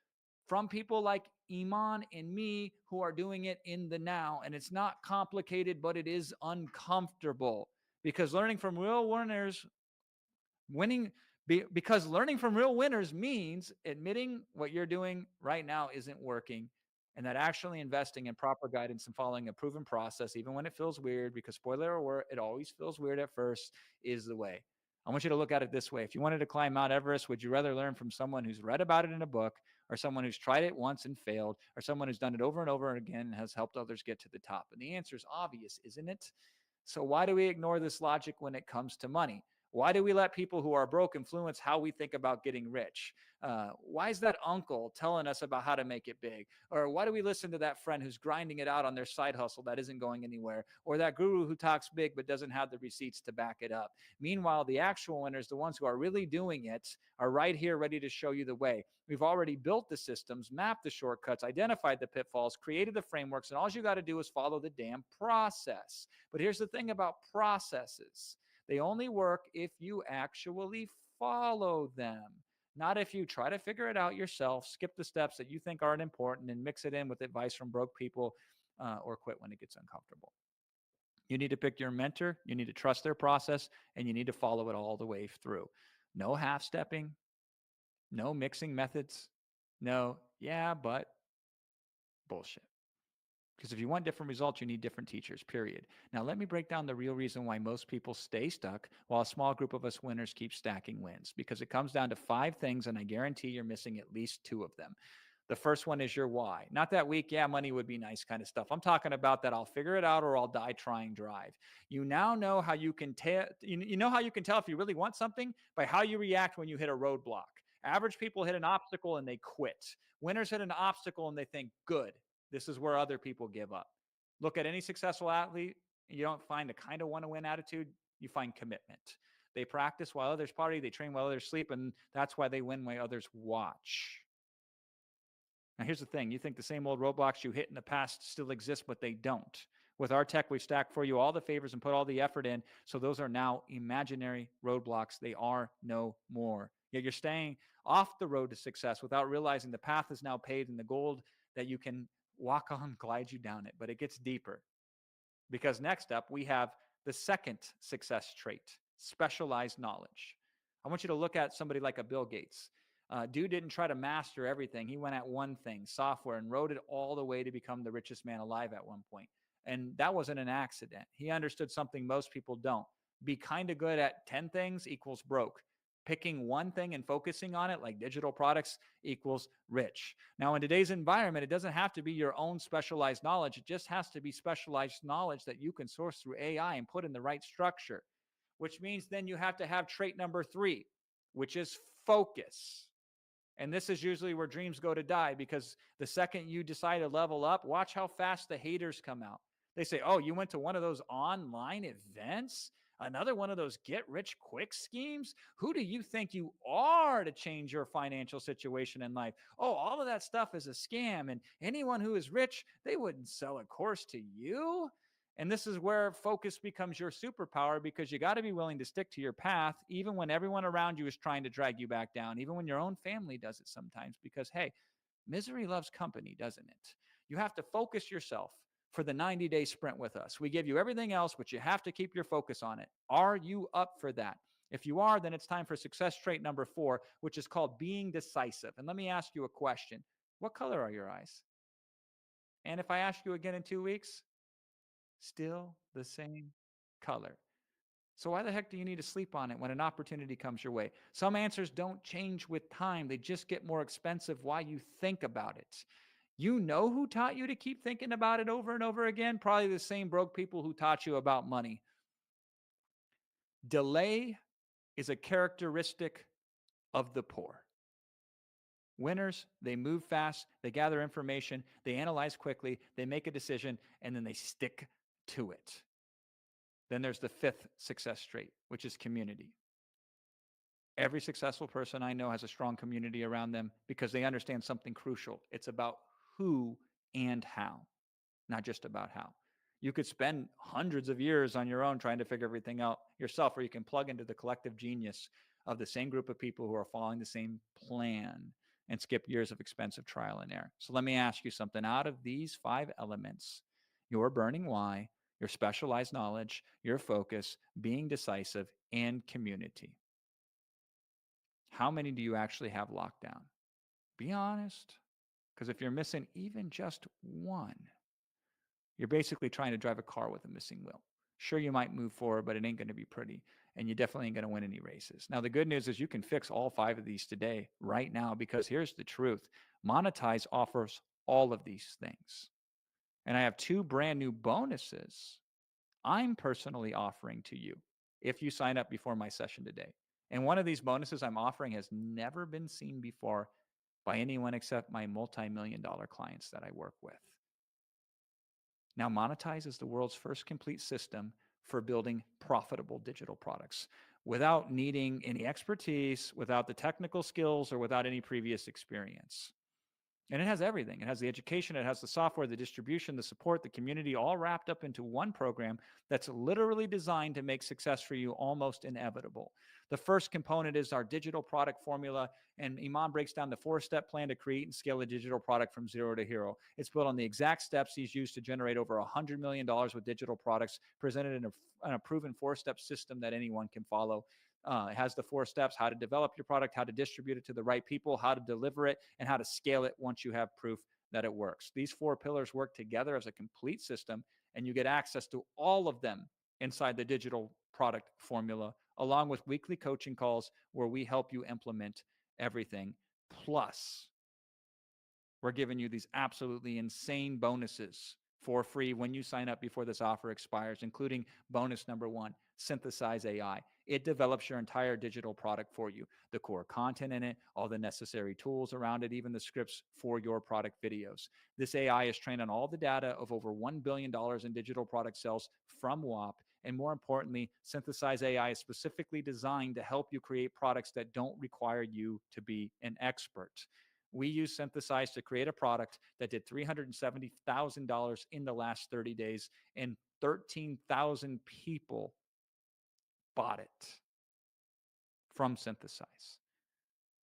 from people like Iman and me who are doing it in the now. And it's not complicated, but it is uncomfortable, because learning from real winners, winning, because learning from real winners means admitting what you're doing right now isn't working, and that actually investing in proper guidance and following a proven process, even when it feels weird, because spoiler alert, it always feels weird at first, is the way. I want you to look at it this way. If you wanted to climb Mount Everest, would you rather learn from someone who's read about it in a book, or someone who's tried it once and failed, or someone who's done it over and over again and has helped others get to the top? And the answer is obvious, isn't it? So why do we ignore this logic when it comes to money? Why do we let people who are broke influence how we think about getting rich? Why is that uncle telling us about how to make it big? Or why do we listen to that friend who's grinding it out on their side hustle that isn't going anywhere? Or that guru who talks big but doesn't have the receipts to back it up? Meanwhile, the actual winners, the ones who are really doing it, are right here ready to show you the way. We've already built the systems, mapped the shortcuts, identified the pitfalls, created the frameworks, and all you got to do is follow the damn process. But here's the thing about processes. They only work if you actually follow them, not if you try to figure it out yourself, skip the steps that you think aren't important, and mix it in with advice from broke people, or quit when it gets uncomfortable. You need to pick your mentor, you need to trust their process, and you need to follow it all the way through. No half stepping, no mixing methods, no, yeah, but bullshit. Because if you want different results, you need different teachers, period. Now, let me break down the real reason why most people stay stuck while a small group of us winners keep stacking wins. Because it comes down to 5 things, and I guarantee you're missing at least 2 of them. The first one is your why. Not that weak, yeah, money would be nice kind of stuff. I'm talking about that I'll figure it out or I'll die trying drive. You now know how you can tell, you know how you can tell if you really want something? By how you react when you hit a roadblock. Average people hit an obstacle and they quit. Winners hit an obstacle and they think, good, this is where other people give up. Look at any successful athlete, you don't find a kind of want to win attitude, you find commitment. They practice while others party, they train while others sleep, and that's why they win while others watch. Now, here's the thing. You think the same old roadblocks you hit in the past still exist, but they don't. With our tech, we've stacked for you all the favors and put all the effort in, so those are now imaginary roadblocks. They are no more. Yet you're staying off the road to success without realizing the path is now paved and the gold that you can walk on glides you down it. But it gets deeper, because next up, we have the second success trait, specialized knowledge. I want you to look at somebody like a Bill Gates. Dude didn't try to master everything. He went at one thing, software, and rode it all the way to become the richest man alive at one point. And that wasn't an accident. He understood something most people don't. Be kind of good at 10 things equals broke. Picking one thing and focusing on it, like digital products, equals rich. Now, in today's environment, it doesn't have to be your own specialized knowledge. It just has to be specialized knowledge that you can source through AI and put in the right structure, which means then you have to have trait number 3, which is focus. And this is usually where dreams go to die, because the second you decide to level up, watch how fast the haters come out. They say, oh, you went to one of those online events? Another one of those get rich quick schemes? Who do you think you are to change your financial situation in life? Oh, all of that stuff is a scam. And anyone who is rich, they wouldn't sell a course to you. And this is where focus becomes your superpower, because you got to be willing to stick to your path, even when everyone around you is trying to drag you back down, even when your own family does it sometimes, because, hey, misery loves company, doesn't it? You have to focus yourself for the 90-day sprint with us. We give you everything else, but you have to keep your focus on it. Are you up for that? If you are, then it's time for success trait number 4, which is called being decisive. And let me ask you a question. What color are your eyes? And if I ask you again in 2 weeks, still the same color. So why the heck do you need to sleep on it when an opportunity comes your way? Some answers don't change with time. They just get more expensive while you think about it. You know who taught you to keep thinking about it over and over again? Probably the same broke people who taught you about money. Delay is a characteristic of the poor. Winners, they move fast, they gather information, they analyze quickly, they make a decision, and then they stick to it. Then there's the fifth success trait, which is community. Every successful person I know has a strong community around them because they understand something crucial. It's about who and how, not just about how. You could spend hundreds of years on your own trying to figure everything out yourself, or you can plug into the collective genius of the same group of people who are following the same plan and skip years of expensive trial and error. So let me ask you something. Out of these 5 elements, your burning why, your specialized knowledge, your focus, being decisive, and community, how many do you actually have locked down? Be honest. Because if you're missing even just one, you're basically trying to drive a car with a missing wheel. Sure, you might move forward, but it ain't going to be pretty. And you definitely ain't going to win any races. Now, the good news is you can fix all 5 of these today, right now, because here's the truth. Monetize offers all of these things. And I have 2 brand new bonuses I'm personally offering to you if you sign up before my session today. And one of these bonuses I'm offering has never been seen before by anyone except my multi-million-dollar clients that I work with. Now, Monetize is the world's first complete system for building profitable digital products without needing any expertise, without the technical skills, or without any previous experience. And it has everything. It has the education, it has the software, the distribution, the support, the community, all wrapped up into one program that's literally designed to make success for you almost inevitable. The first component is our digital product formula, and Iman breaks down the 4-step plan to create and scale a digital product from zero to hero. It's built on the exact steps he's used to generate over $100 million with digital products, presented in a proven 4-step system that anyone can follow. It has the 4 steps: how to develop your product, how to distribute it to the right people, how to deliver it, and how to scale it once you have proof that it works. These 4 pillars work together as a complete system, and you get access to all of them inside the digital product formula, along with weekly coaching calls where we help you implement everything. Plus, we're giving you these absolutely insane bonuses for free when you sign up before this offer expires, including bonus number 1, Synthesize AI. It develops your entire digital product for you, the core content in it, all the necessary tools around it, even the scripts for your product videos. This AI is trained on all the data of over $1 billion in digital product sales from Whop. And more importantly, Synthesize AI is specifically designed to help you create products that don't require you to be an expert. We use Synthesize to create a product that did $370,000 in the last 30 days, and 13,000 people bought it from Synthesize.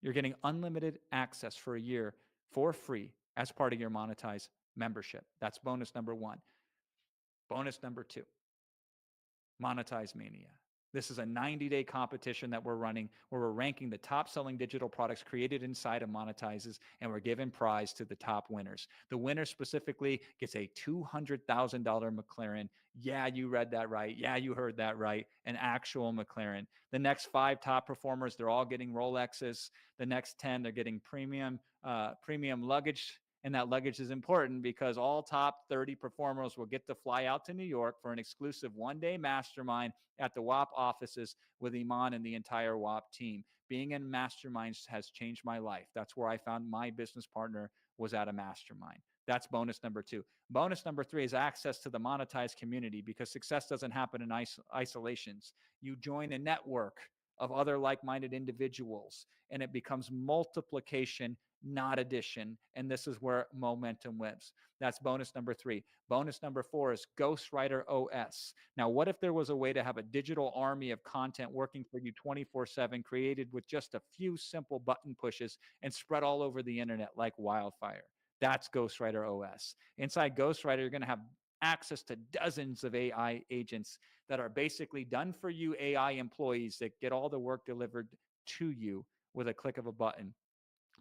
You're getting unlimited access for a year for free as part of your Monetize membership. That's bonus number 1. Bonus number 2, Monetize Mania. This is a 90-day competition that we're running where we're ranking the top-selling digital products created inside of Monetizes, and we're giving prize to the top winners. The winner specifically gets a $200,000 McLaren. Yeah, you read that right. Yeah, you heard that right. An actual McLaren. The next 5 top performers, they're all getting Rolexes. The next 10, they're getting premium luggage. And that luggage is important because all top 30 performers will get to fly out to New York for an exclusive 1-day mastermind at the Whop offices with Iman and the entire Whop team. Being in masterminds has changed my life. That's where I found my business partner, was at a mastermind. That's bonus number 2. Bonus number 3 is access to the Monetized community, because success doesn't happen in isolations. You join a network of other like-minded individuals, and it becomes multiplication, not addition. And this is where momentum lives. That's bonus number 3. Bonus number 4 is Ghostwriter OS. Now, what if there was a way to have a digital army of content working for you 24/7, created with just a few simple button pushes and spread all over the internet like wildfire? That's Ghostwriter OS. Inside Ghostwriter, you're going to have access to dozens of AI agents that are basically done for you AI employees that get all the work delivered to you with a click of a button.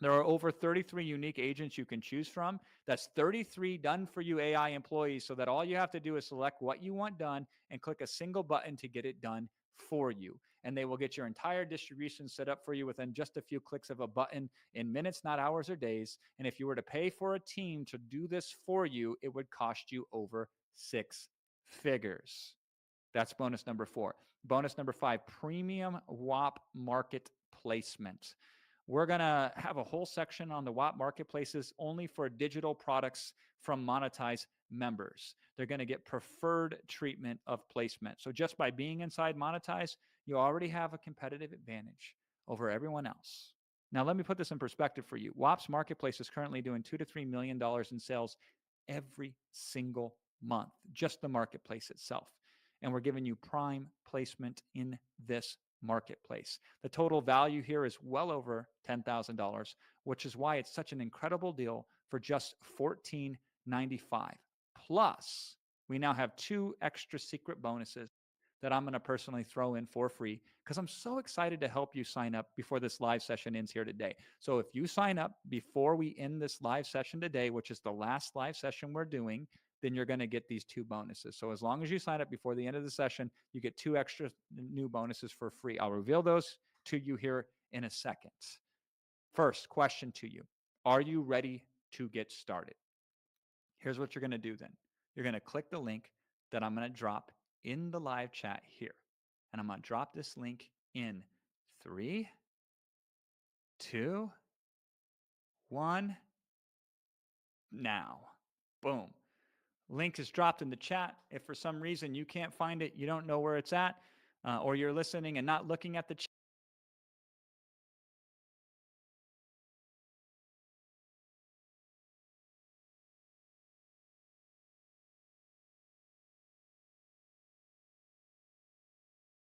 There are over 33 unique agents you can choose from. That's 33 done for you AI employees, so that all you have to do is select what you want done and click a single button to get it done for you. And they will get your entire distribution set up for you within just a few clicks of a button, in minutes, not hours or days. And if you were to pay for a team to do this for you, it would cost you over 6 figures. That's bonus number 4. Bonus number 5, Premium Whop Marketplace. placement. We're going to have a whole section on the Whop marketplaces only for digital products from monetized members. They're going to get preferred treatment of placement. So just by being inside monetize, you already have a competitive advantage over everyone else. Now, let me put this in perspective for you. Whop's marketplace is currently doing $2 to $3 million in sales every single month, just the marketplace itself. And we're giving you prime placement in this marketplace. The total value here is well over $10,000, which is why it's such an incredible deal for just $14.95. Plus, we now have 2 extra secret bonuses that I'm going to personally throw in for free because I'm so excited to help you sign up before this live session ends here today. So if you sign up before we end this live session today, which is the last live session we're doing, then you're going to get these 2 bonuses. So as long as you sign up before the end of the session, you get 2 extra new bonuses for free. I'll reveal those to you here in a second. First question to you. Are you ready to get started? Here's what you're going to do then. You're going to click the link that I'm going to drop in the live chat here. And I'm going to drop this link in 3, 2, 1, now. Boom. Link is dropped in the chat. If for some reason you can't find it, you don't know where it's at, or you're listening and not looking at the